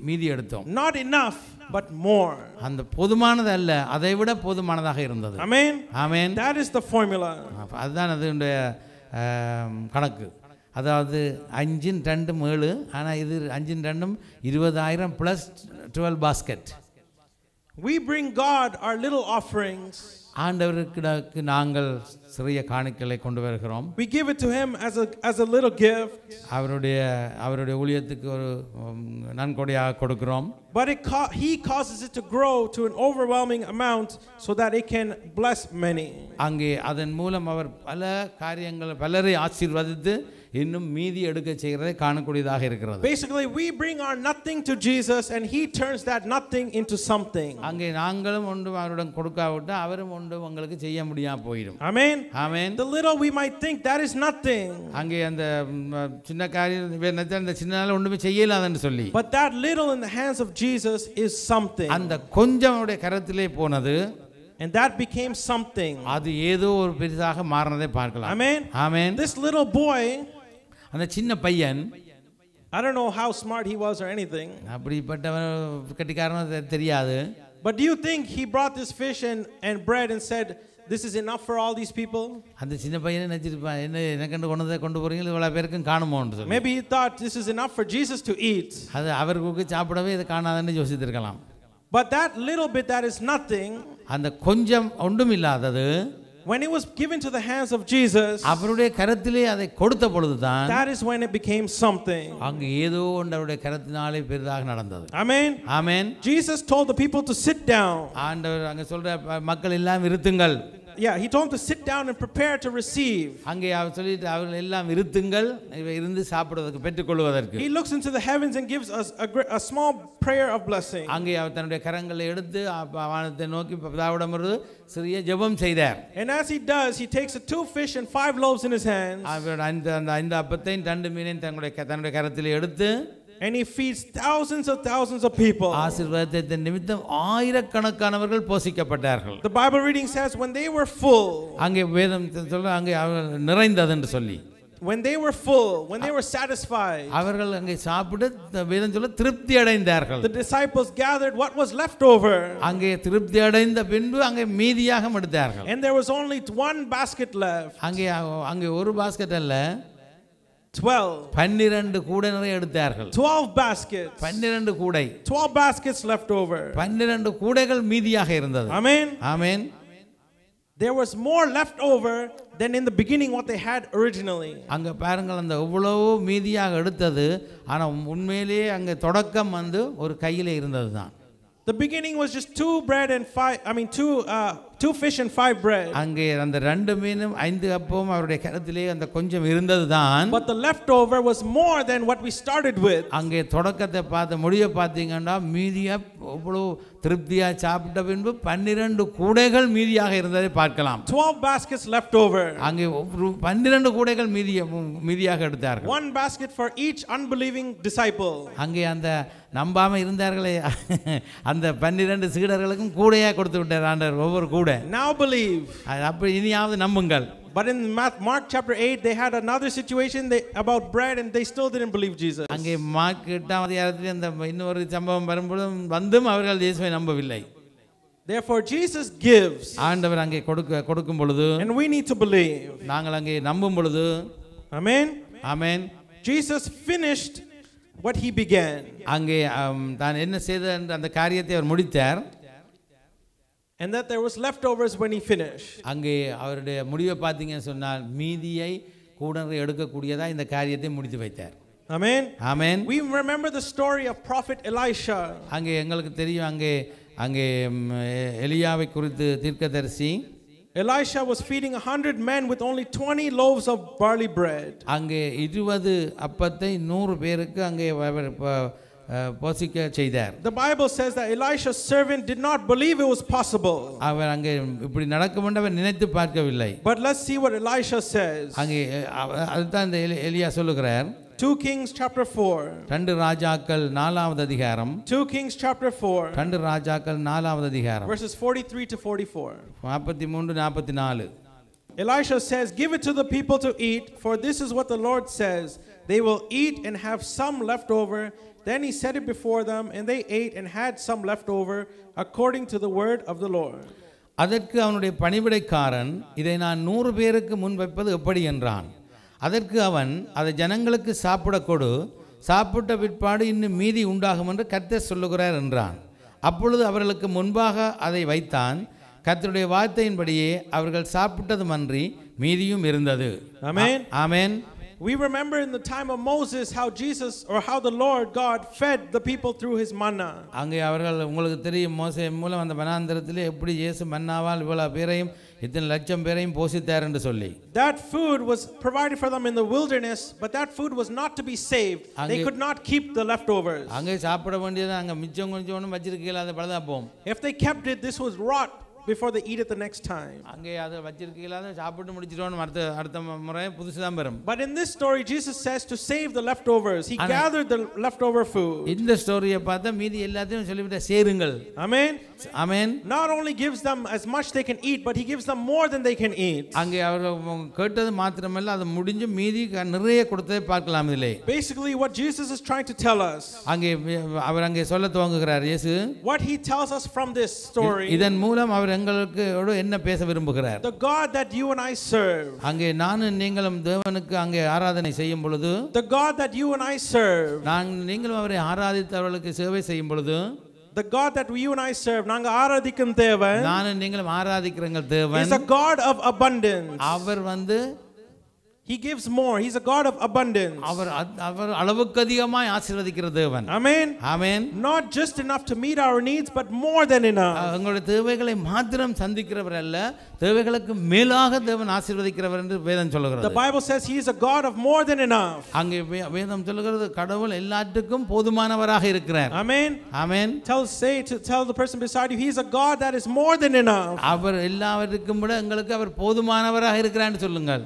மீதி எடுத்தோம். Not enough, but more. அந்த போதுமானது அல்ல, அதை விட போதுமானதாக இருந்தது. Amen. Amen. That is the formula. அதுதான் அதனுடைய கணக்கு. அதாவது 5 2 7, ஆனால் இது 5 2 20,000 plus 12 basket. We bring God our little offerings. ஆண்டவருக்கு நாங்கள் சிறிய காணிக்கைகளை கொண்டு வருகிறோம். We give it to him as a little gift. அவருடைய ஊழியத்துக்கு ஒரு நன்கொடையாக கொடுக்கிறோம். But he causes it to grow to an overwhelming amount so that it can bless many. அங்கே அதன் மூலம் அவர் பலரை ஆசீர்வதித்து இன்னும் மீதி எடுக்க செய்கிறதை காணக்கூடியதாக இருக்கிறது. Basically we bring our nothing to Jesus and he turns that nothing into something. அங்கே நாங்களும் ஒன்று அவரிடம் கொடுக்காவிட்டா அவரும் ஒன்று உங்களுக்கு செய்ய முடியாம போயிடும். Amen. Amen. The little we might think that is nothing. அங்கே அந்த சின்ன காரியம் அந்த சின்னனால ஒண்ணுமே செய்யலாம்னு சொல்லி. But that little in the hands of Jesus is something. அந்த கொஞ்சம் அவருடைய கரத்திலே போனது and that became something. அது ஏதோ ஒரு பெரிதாக மாறினதை பார்க்கலாம். Amen. Amen. This little boy, அந்த சின்ன பையன், I don't know how smart he was or anything. அப்படிப்பட்டவன் கட்டிக்காரன் தெரியாது. But do you think he brought this fish and bread and said this is enough for all these people? அந்த சின்ன பையனை நினைச்சிருப்பான், என்ன எனக்கு கொண்டு போறீங்க இவ்வளவு பேருக்கு காணுமோன்னு சொல்லி. Maybe he thought this is enough for Jesus to eat. அது அவருக்கு சாப்பிடவே இது காணாதுன்னு யோசித்திருக்கலாம். But that little bit that is nothing, அந்த கொஞ்சம் ஒன்றும் இல்லாதது, when it was given to the hands of Jesus, அவருடைய கரத்திலே அதை கொடுத்த பொழுதுதான் that is when it became something. அங்க ஏதோ அவருடைய கரத்தினாலே பெரிதாக நடந்தது. Amen. Amen. Jesus told the people to sit down. ஆண்டவர் அங்க சொல்ற மக்கள் எல்லாம் இருத்துங்கள். Yeah, he told them to sit down and prepare to receive. அங்கே அவர் சொல்லிட்டு அவர்கள் எல்லாம் இருத்துங்கள், இருந்து சாப்பிடுவதற்கு பெற்றுக்கொள்வதற்கு. He looks into the heavens and gives us a small prayer of blessing. அங்கே அவர் தன்னுடைய கரங்களை எடுத்து வானத்தை நோக்கி பிதாவிடம் ஒரு சிறிய ஜெபம் செய்தார். And as he does, he takes 2 fish and 5 loaves in his hands. அவர் அந்த 5 அப்பத்தையும் 2 மீனையும் தன்னுடைய கரத்திலே எடுத்து and he feeds thousands of people. ஆசீர்வாதத்தை நிமித்தம் ஆயிரக்கணக்கானவர்கள் போஷிக்கப்பட்டார்கள். The Bible reading says when they were full, அங்கே வேதம் சொல்ற அங்கே நிறைந்தது என்று சொல்லி, when they were full, when they were satisfied, அவர்கள் அங்கே சாப்பிட்டு வேதம் சொல்ல திருப்தி அடைந்தார்கள். the disciples gathered what was left over. அங்கே திருப்தி அடைந்த பின்பு அங்கே மீதியாக எடுத்தார்கள். And there was only 1 basket left. அங்கே ஒரு பாஸ்கெட் அல்ல, 12 கூடை நிறைய எடுத்தார்கள். 12 baskets. 12 கூடை. 12 baskets left over. 12 கூடைகள் மீதியாக இருந்தது. Amen. Amen. There was more left over than in the beginning what they had originally. அங்க பாருங்கள், அந்த எவ்வளவோ மீதியாக எடுத்தது, ஆனா உண்மையிலேயே அங்க தொடக்கம் ஒரு கையில இருந்ததுதான். The beginning was just 2 fish and 5 bread. அங்கே அந்த 2 மீனும் 5 அப்பமும் அவருடைய கரத்திலே அந்த கொஞ்சம் இருந்ததுதான். But the leftover was more than what we started with. அங்கே தொடக்கத்தை முடிய பார்த்தீங்கன்னா மீதியா அவ்வளவு திருப்தியா சாப்பிட்ட பின்பு 12 கூடைகள் மீதியாக இருந்ததை பார்க்கலாம். 12 baskets left over. அங்கே 12 கூடைகள் மீதியாக எடுத்தார்கள். 1 basket for each unbelieving disciple. அங்கே அந்த நம்பாம இருந்தார்களே அந்த 12 சீடர்களுக்கும் கூடையா கொடுத்து விட்டார் ஆண்டவர், ஒவ்வொரு கூடை. Now believe. அப்ப இனியாவது நம்புங்கள். But in Mark chapter 8 they had another situation about bread and they still didn't believe Jesus. அங்கே மார்க் 8ஆம் அதிகாரத்தில் அந்த இன்னொரு சம்பவம் வரும்போது அவர்கள் இயேசுவை நம்பவில்லை. Therefore Jesus gives. ஆண்டவர் அங்கே கொடுக்கும் பொழுது and we need to believe. நாங்கள் அங்கே நம்பும் பொழுது. Amen. Amen. Jesus finished what he began. அங்கே தான் என்ன செய்த அந்த காரியத்தை அவர் முடித்தார். And that there was leftovers when he finished. அங்கே அவருடைய முடிவை பார்த்தீங்கன்னு சொன்னால் மீதியை கூடவே எடுக்கக்கூடியதா இந்த காரியத்தை முடித்து வைத்தார். Amen. Amen. We remember the story of prophet Elisha. அங்கே எங்களுக்கு தெரியும், அங்கே எலியாவை குறித்து தீர்க்கதரிசி Elisha was feeding 100 men with only 20 loaves of barley bread. அங்கே 20 அப்பத்தை 100 பேருக்கு அங்கே போஷிக்க செய்தார். The Bible says that Elisha's servant did not believe it was possible. அவர் அங்கே இப்படி நடக்கும் என்று அவர் நினைத்து பார்க்கவில்லை. But let's see what Elisha says. அங்கே அதுதான் இந்த எலியா சொல்லுகிறார். 2 Kings chapter 4. 2 ராஜாக்கள் 4வது அதிகாரம். 2 Kings chapter 4. 2 ராஜாக்கள் 4வது அதிகாரம். Verses 43 to 44. 43 44. Elisha says, "Give it to the people to eat, for this is what the Lord says. They will eat and have some left over." Then he set it before them, and they ate and had some left over, according to the word of the Lord. அதற்கு அவனுடைய பணிவிடைக்காரன், இதை நான் 100 பேருக்கு முன் வைப்பது எப்படி என்றான். அதற்கு அவன், அதை ஜனங்களுக்கு சாப்பிட கொடு, சாப்பிட்ட பிற்பாடு இன்னும் மீதி உண்டாகும் என்று கர்த்தர் சொல்லுகிறார் என்றான். அப்பொழுது அவர்களுக்கு முன்பாக அதை வைத்தான். கர்த்தருடைய வார்த்தையின்படியே அவர்கள் சாப்பிட்டதுமன்றி மீதியும் இருந்தது. ஆமென். ஆமென். We remember in the time of Moses how Jesus or how the Lord God fed the people through his manna. அங்கே அவர்கள், உங்களுக்கு தெரியும், மோசே மூலம் அந்த வனாந்தரத்திலே எப்படி இயேசு மன்னாவால் இவ்வளவு பேரையும் இத்தனை லட்சம் பேரையும் போஷித்தார் என்று சொல்லி. That food was provided for them in the wilderness, but that food was not to be saved. They could not keep the leftovers. அங்கே சாப்பிட வேண்டியது அங்கே மிச்சம் கொஞ்சம் ஒன்றும் வச்சிருக்கீங்களா, அதை பழுதா போகும். If they kept it, this was rot before they eat it the next time. அங்கே அதை வச்சிருக்கீங்களா, அதை சாப்பிட்டு முடிச்சிட்டோம், அடுத்த முறை புதுசு தான் வரும். But in this story Jesus says to save the leftovers. He gathered the leftover food. இந்த ஸ்டோரியை பார்த்தா மீதி எல்லாத்தையும் சொல்லிவிட்ட சேருங்கள். Amen. Amen. Not only gives them as much they can eat, but he gives them more than they can eat. அங்கே அவர்கள் கேட்டது மாத்திரமல்ல, அது முடிஞ்சு மீதி நிறைய கொடுத்ததை பார்க்கலாம் இதிலே. Basically what Jesus is trying to tell us. அங்கே அவர் அங்கே சொல்ல துவங்குகிறார் இயேசு. What he tells us from this story. இதன் மூலம் அவர் எங்களுக்கு என்ன பேச விரும்புகிறார். The God that you and I serve. அங்கே நானும் நீங்களும் தேவனுக்கு அங்கே ஆராதனை செய்யும் பொழுது, The God that you and I serve. நீங்களும் அவரை ஆராதித்து அவர்களுக்கு சேவை செய்யும் பொழுது, The God that you and I serve, நாங்க ஆராதிக்கும் தேவன், நானும் நீங்களும் ஆராதிக்கிறங்க தேவன், is a God of abundance. Our He gives more. He's a God of abundance. அவர் அளவுக்கு அதிகமாய் ஆசீர்வதிக்கிற தேவன். Amen. Amen. Not just enough to meet our needs, but more than enough. உங்களுடைய தேவைகளை மாத்திரம் சந்திக்கிறவர் அல்ல, தேவைகளுக்கு மேலாக தேவன் ஆசீர்வதிக்கிறவர் என்று வேதம் சொல்லுகிறது. The Bible says he is a God of more than enough. அங்கே வேதம் சொல்லுகிறது கடவுள் எல்லாத்துக்கும் போதுமானவராக இருக்கிறார். Amen. Amen. Tell the person beside you, he is a God that is more than enough. அவர் எல்லாவற்றுக்கும் விட எங்களுக்கு அவர் போதுமானவராக இருக்கிறார்னு சொல்லுங்கள்.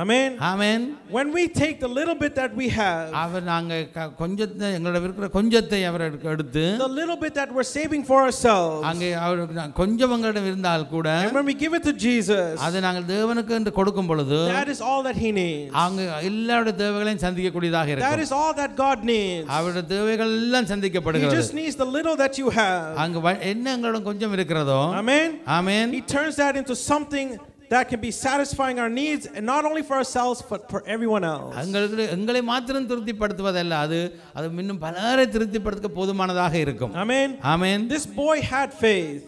Amen. Amen. When we take the little bit that we have, அவர் நாங்க கொஞ்சத்தை எங்களோட இருக்கிற கொஞ்சத்தை அவர் எடுத்து, the little bit that we're saving for ourselves, அங்கே அவர் கொஞ்சம் எங்களிடம் இருந்தால் கூட, and when we give it to Jesus, அதை நாங்கள் தேவனுக்கு என்று கொடுக்கும் பொழுது, that is all that he needs. அங்கே எல்லாருடைய தேவைகளையும் சந்திக்கக்கூடியதாக இருக்கும். That is all that God needs. அவருடைய தேவைகள் எல்லாம் சந்திக்கப்படுகிறது. He just needs the little that you have. அங்கே என்ன எங்களிடம் கொஞ்சம் இருக்கிறதோ, Amen. Amen. He turns that into something that can be satisfying our needs, and not only for ourselves but for everyone else. எங்களை மாத்திரம் திருப்திப்படுத்துவதல்ல, அது இன்னும் பலரை திருப்திப்படுத்த போதுமானதாக இருக்கும். Amen. Amen. This boy had faith.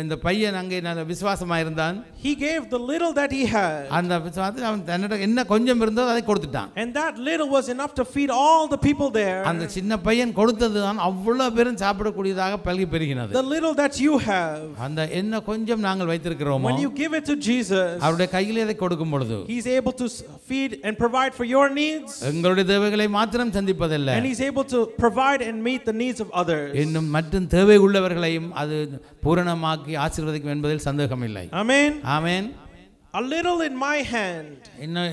இந்த பையன் அங்கே விசுவாசமா இருந்தான். He gave the little that he had. அந்த விசுவாசத்தில் அவன் தன்னிடம் என்ன கொஞ்சம் இருந்தோ அதை கொடுத்துட்டான். And that little was enough to feed all the people there. அந்த சின்ன பையன் கொடுத்தது தான் அவ்வளவு பேரும் சாப்பிடக்கூடியதாக பல்கி பெருகினது. The little that you have, அந்த என்ன கொஞ்சம் நாங்கள் வைத்திருக்கிறோமோ, when you give it to Jesus, அவருடைய கையிலே அதை கொடுக்கும் பொழுது, he's able to feed and provide for your needs. எங்களுடைய தேவைகளை மாத்திரம் சந்திப்பதில்லை, And he's able to provide and meet the needs of others. இன்னும் மற்ற தேவை உள்ளவர்களையும் அது பூரணமாக்கி ஆசீர்வதிக்கும் என்பதில் சந்தேகம் இல்லை. Amen. Amen. A little in my hand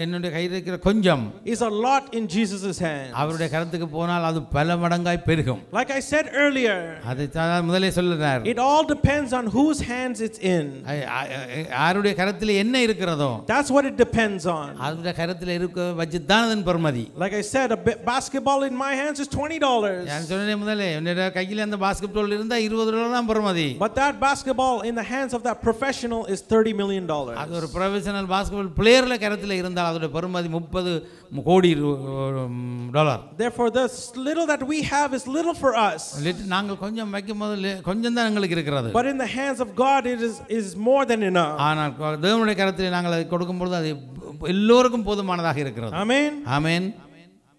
என்னுடைய கையில் இருக்கிற கொஞ்சம் is a lot in Jesus' hand. அவருடைய கரத்துக்கு போனால் அது பல மடங்காய் பெருகும். Like I said earlier, அதை முதலே சொல்றார், it all depends on whose hands it's in. யாருடைய கரத்தில் என்ன இருக்கிறதோ, that's what it depends on. அவருடைய கரத்தில் இருக்க வச்சுதான் அதன் பெருமதி. Like I said, a basketball in my hands is $20. நான் சொன்னேன் முதலே, என்னோட கையில் அந்த பாஸ்கெட் பால் இருந்தா $20 தான் பெருமதி. But that basketball in the hands of that professional is $30 million. அது ஒரு ப்ரொஃபஷனல் பாஸ்கெட்பால் பிளேயர்ல கரத்தில் இருந்தால் அதோட பெருமதி $30 கோடி. Therefore the little that we have is little for us. நாங்கள் கொஞ்சம் வைக்கும்போது கொஞ்சம் தான் எங்களுக்கு இருக்கிறது. But in the hands of God it is more than enough. ஆனால் தேவனுடைய கரத்தில் நாங்கள் அதை கொடுக்கும்போது அது எல்லோருக்கும் போதுமானதாக இருக்கிறது. Amen. Amen.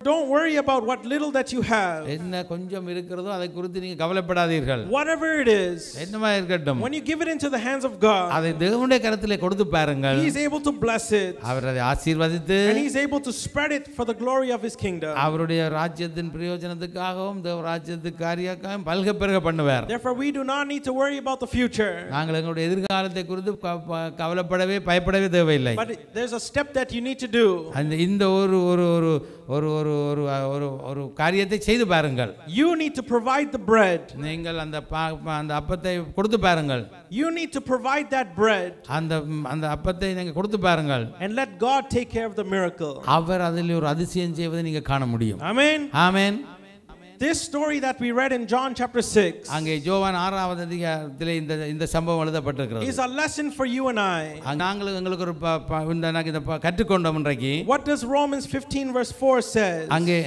Don't worry about what little that you have. என்ன கொஞ்சம் இருக்கிறதோ அதை குறித்து நீங்க கவலைப்படாதீர்கள். Whatever it is, என்னமா இருக்கட்டும், when you give it into the hands of God, அதை தேவனுடைய கரத்திலே கொடுத்து பாருங்கள். He is able to bless it. அவர் அதை ஆசீர்வதித்து, and He is able to spread it for the glory of His kingdom. அவருடைய ராஜ்யத்தின் பிரயோஜனத்துக்காகவும் தேவ ராஜ்யத்துக்கு காரியக்காகவும் பல்க பெருக பண்ணுவார். Therefore we do not need to worry about the future. நாங்கள் எங்களுடைய எதிர்காலத்தை குறித்து கவலைப்படவே பயப்படவே தேவையில்லை. But there's a step that you need to do. இந்த ஒரு ஒரு ஒரு ஒரு காரியத்தை செய்து பாருங்கள். You need to provide the bread. நீங்கள் அந்த அந்த அப்பத்தை கொடுத்து பாருங்கள். You need to provide that bread. அந்த அப்பத்தை நீங்க கொடுத்து பாருங்கள். And let God take care of the miracle. அவர் அதில் ஒரு அதிசயம் செய்வதை நீங்க காண முடியும். Amen. Amen. This story that we read in John chapter 6 அங்கே யோவான் 6வது அதிகாரத்திலே இந்த சம்பவம் எழுதப்பட்டிருக்கிறது. is a lesson for you and I. நாங்கள் உங்களுக்கு ஒரு இந்த கற்றுக்கொண்டோம் இன்றைக்கு. What does Romans 15 verse 4 says? அங்கே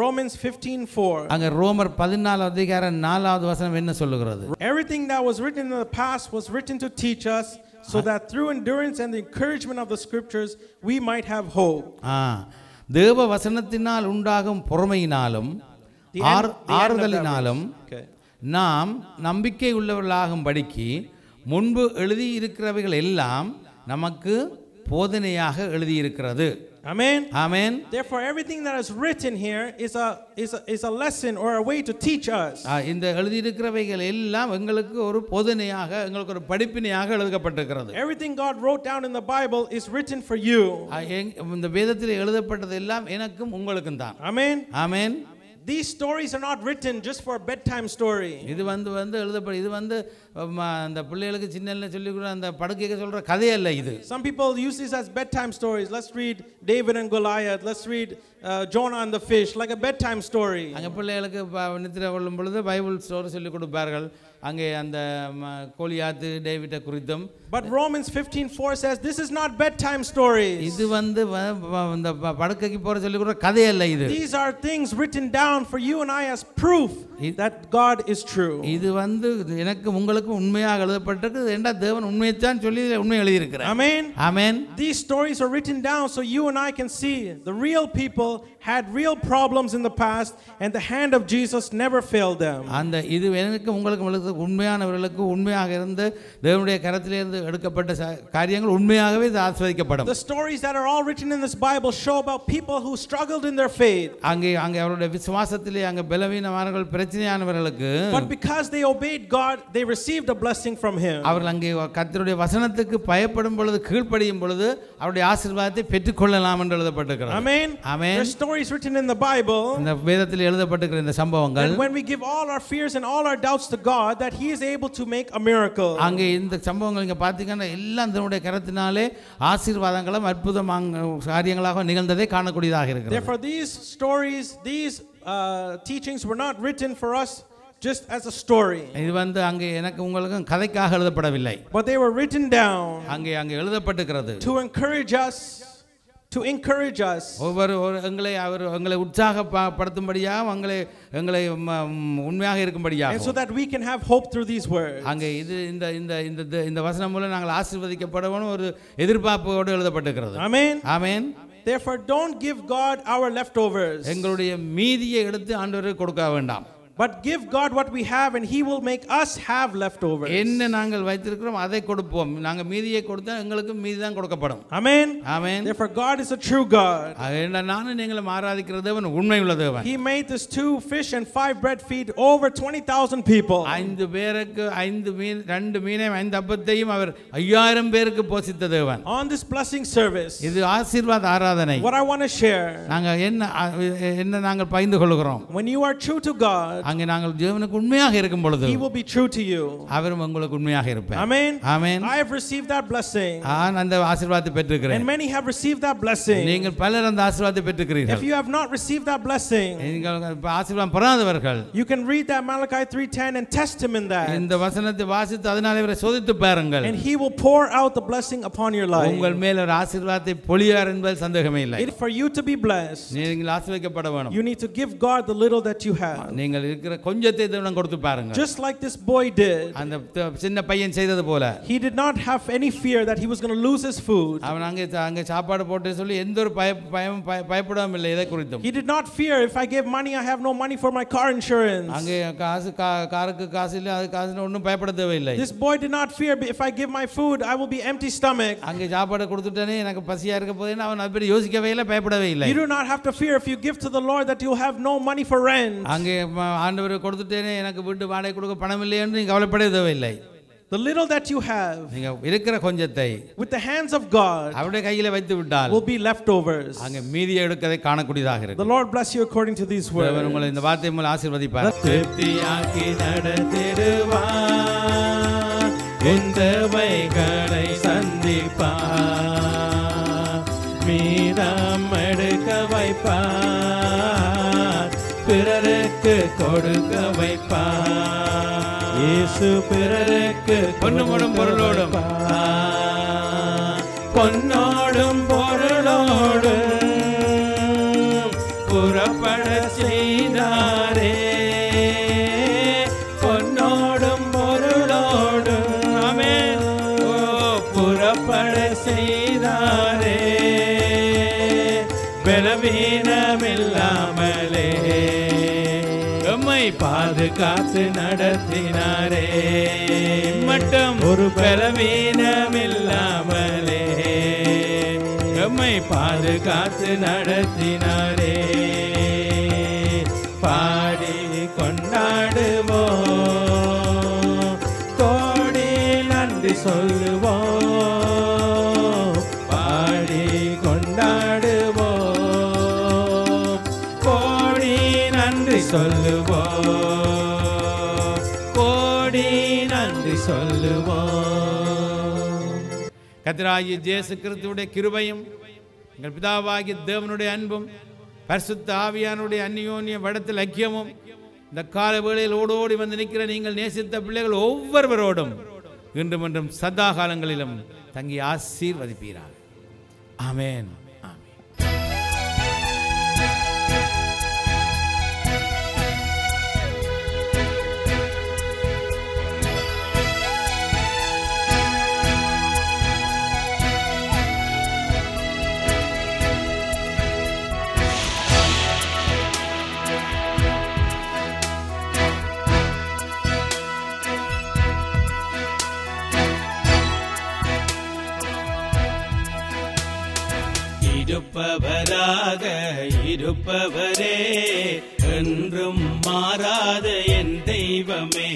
Romans 15:4. அங்கே ரோமர் 14வது அதிகாரம் 4வது வசனம் என்ன சொல்லுகிறது? Everything that was written in the past was written to teach us, so that through endurance and the encouragement of the scriptures we might have hope. தேவ வசனத்தினால் உண்டாகும் பொறுமையினாலும் ஆறுதலினாலும் நாம் நம்பிக்கை உள்ளவர்களாகும்படிக்கு முன்பு எழுதியிருக்கிறவைகள் எல்லாம் நமக்கு போதனையாக எழுதியிருக்கிறது. Amen. Amen. Therefore, everything that is written here is a lesson or a way to teach us. இந்த எழுதியிருக்கிறவைகள் எல்லாம் எங்களுக்கு ஒரு போதனையாக, எங்களுக்கு ஒரு படிப்பினையாக எழுதப்பட்டிருக்கிறது. Everything God wrote down in the Bible is written for you. இந்த வேதத்தில் எழுதப்பட்டது எல்லாம் எனக்கும் உங்களுக்கும் தான். Amen. Amen. These stories are not written just for a bedtime story. இது எழுதப்பட இது அந்த பிள்ளைகளுக்கு சின்னல்ல சொல்லி கூட அந்த படுக்கைக்கு சொல்ற கதை அல்ல இது. Some people use this as bedtime stories. Let's read David and Goliath. Let's read Jonah and the fish, like a bedtime story. அங்க பிள்ளைகளுக்கு நித்திரை கொள்ளும் பொழுது பைபிள் ஸ்டோரி சொல்லி கொடுப்பார்கள். அங்கே அந்த கோலியாத் டேவிட குறித்தும். But Romans 15:4 says this is not bedtime stories. இது அந்த படுக்கைக்கு போற சொல்லி கொடுற கதை அல்ல இது. These are things written down for you and I as proof that God is true. இது எனக்கு உங்களுக்கு உண்மையாக எழுதப்பட்டிருக்கு. ஏண்டா தேவன் உண்மையை தான் சொல்லி உண்மை எழுதி இருக்கிறார். Amen. Amen. These stories are written down so you and I can see the real people had real problems in the past and the hand of Jesus never failed them. அந்த இது எனக்கு உங்களுக்கு உண்மையானவர்களுக்கு உண்மையாக இருந்து தேவனுடைய கரத்திலிருந்து எடுக்கப்பட்ட காரியங்கள் உண்மையாகவே ஆசீர்வதிக்கப்படும். The stories that are all written in this Bible show about people who struggled in their faith. அங்கே அவருடைய விசுவாசத்திலே அங்கே பலவீனமானவர்கள் பிரச்சனையானவர்களுக்கு but because they obeyed God they received a blessing from him. அவர்கள் அங்கே கர்த்தருடைய வசனத்துக்கு பயப்படும் பொழுது கீழ்ப்படியும் பொழுது அவருடைய ஆசீர்வாதத்தை பெற்றுக்கொள்ளலாம் என்று எழுதப்பட்டிருக்கிறது. Amen. Amen. There are stories written in the Bible. இந்த வேதத்தில் எழுதப்பட்டிருக்கிற இந்த சம்பவங்கள் and when we give all our fears and all our doubts to God that he is able to make a miracle. அங்கே இந்த சம்பவங்கள் இங்க பாத்தீங்கன்னா எல்லாம் தன்னுடைய கரத்தினாலே ஆசீர்வாதங்களும் அற்புதமான காரியங்களாக நிகழ்ந்ததை காணக்கூடியதாக இருக்கிறது. Therefore these stories, these teachings were not written for us just as a story. இது அங்கே எனக்கு உங்களுக்கு கதைக்காக எழுதப்படவில்லை. But they were written down. அங்கே எழுதப்பட்டிருக்கிறது. To encourage us. எங்களை உற்சாகப்படுத்தும்படியாக எங்களை உண்மையாக இருக்கும்படியாக. And so that we can have hope through these words. அங்கே இது இந்த வசனம் மூலம் நாங்கள் ஆசீர்வதிக்கப்படணும் ஒரு எதிர்பார்ப்போடு எழுதப்பட்டிருக்கிறது. Amen. Amen. Therefore don't give God our leftovers. எங்களுடைய மீதியை எடுத்து ஆண்டவருக்கு கொடுக்க வேண்டாம். But give God what we have and he will make us have leftovers. என்ன நாங்கள் வைத்திருக்கிறோம் அதை கொடுப்போம். நாங்க மீதியை கொடுத்தா எங்களுக்கு மீதி தான் கொடுக்கப்படும். Amen. Amen. Therefore God is a true God. நானும் நீங்களும் ஆராதிக்கிற தேவன் உண்மையுள்ள தேவன். He made this 2 fish and 5 bread feed over 20,000 people. 5 பேருக்கு 5 மீன் 2 மீனையும் 5 அப்பத்தையும் அவர் 5000 பேருக்கு போஷித்த தேவன். On this blessing service. இது ஆசீர்வாத ஆராதனை. What I want to share. நாங்க என்ன நாங்கள் பகிர்ந்து கொள்கிறோம். When you are true to God. அங்கே நாங்கள் தேவனுக்கு உண்மையாக இருக்கும் பொழுது he will be true to you. அவரும் உங்களுக்கு உண்மையாக இருப்பார். Amen. Amen. I have received that blessing. நான் அந்த ஆசீர்வாதத்தை பெற்றிருக்கிறேன். And many have received that blessing. நீங்கள் பலர் அந்த ஆசீர்வாதத்தை பெற்றிருக்கிறீர்கள். If you have not received that blessing, நீங்கள் ஆசீர்வாதம் பெறாதவர்கள், you can read that Malachi 3:10 and test him in that. இந்த வசனத்தை வாசித்து அதனாலே அவரை சோதித்து பாருங்கள். And he will pour out the blessing upon your life. உங்கள் மேல் ஒரு ஆசீர்வாதத்தை பொழியார் என்பது சந்தேகமே இல்லை. For you to be blessed, நீங்கள் ஆசீர்வதிக்கப்பட வேண்டும். you need to give God the little that you have. நீங்கள் இருக்கிற கொஞ்சத்தை தேவனுக்கு கொடுத்து பாருங்க. Just like this boy did. அந்த சின்ன பையன் செய்தது போல. He did not have any fear that he was going to lose his food. அவன் அங்கே சாப்பாடு போட்டு சொல்லி எந்த ஒரு பயப்படாம இல்லை எதை குறித்தும். He did not fear if I give money I have no money for my car insurance. அங்கே காருக்கு காசு இல்ல அது காசுல ஒண்ணும் பயப்பட தேவையில்லை. This boy did not fear if I give my food I will be empty stomach. அங்கே சாப்பாடு கொடுத்துட்டேனே எனக்கு பசியா இருக்க போதேன்னு அவன் அப்படி யோசிக்கவே இல்லை பயப்படவே இல்லை. You do not have to fear if you give to the Lord that you have no money for rent. அங்கே ஆண்டவர் கொடுத்துட்டேனே எனக்கு வீட்டு வாடகை கொடுக்க பணம் இல்லைன்னு நீ கவலைப்படவே தேவையில்லை. the little that you have, நீங்க இருக்கிற கொஞ்சத்தை with the hands of God, அவருடைய கையில வைத்து விட்டால் will be leftovers. அங்க மீதியை எடுக்கதை காணக்கூடியதாக The இருக்கும். Lord bless you according to these words. தேவன் உங்களை இந்த வார்த்தை மூலம் ஆசீர்வதிப்பார். திருப்தியாக்கி நடத்திடுவார், உந்தவைகளை சந்திப்பார், மீதம் எடுக்க வைப்பார், பிறருக்கு கொடுக்க வைப்பார். இயேசு பிறருக்கு பொன்னோடும் பொருளோடும் பொன்னோடும் பொருளோடும் புறப்பட செய்தாரே, பொன்னோடும் பொருளோடும் ஆமென் புறப்பட செய்தாரே, பலவீனமில்லாமலே எம்மை பாதுகாத்து நடத்தினாரே, மட்டும் ஒரு பலவீனமில்லாமலே எம்மை பாதுகாத்து நடத்தினாரே. பாடி கொண்டாடுவோம், கோடி நன்றி சொல்லுவோம், பாடி கொண்டாடுவோம், கோடி நன்றி சொல்லுவோம், கோடி நன்றி சொல்லுவோம். கர்த்தராகிய இயேசு கிறிஸ்துவுடைய கிருபையும் எங்கள் பிதாவாகிய தேவனுடைய அன்பும் பரிசுத்த ஆவியானுடைய அந்நியோன்ய வடத்தில் ஐக்கியமும் இந்த கால வேளையில் ஓடோடி வந்து நிற்கிற நீங்கள் நேசித்த பிள்ளைகள் ஒவ்வொருவரோடும் இன்றும் என்றும் சதா காலங்களிலும் தங்கி ஆசீர்வதிப்பீராக. ஆமென். இருப்பவராக இருப்பவரே, என்றும் மாறாத என் தெய்வமே,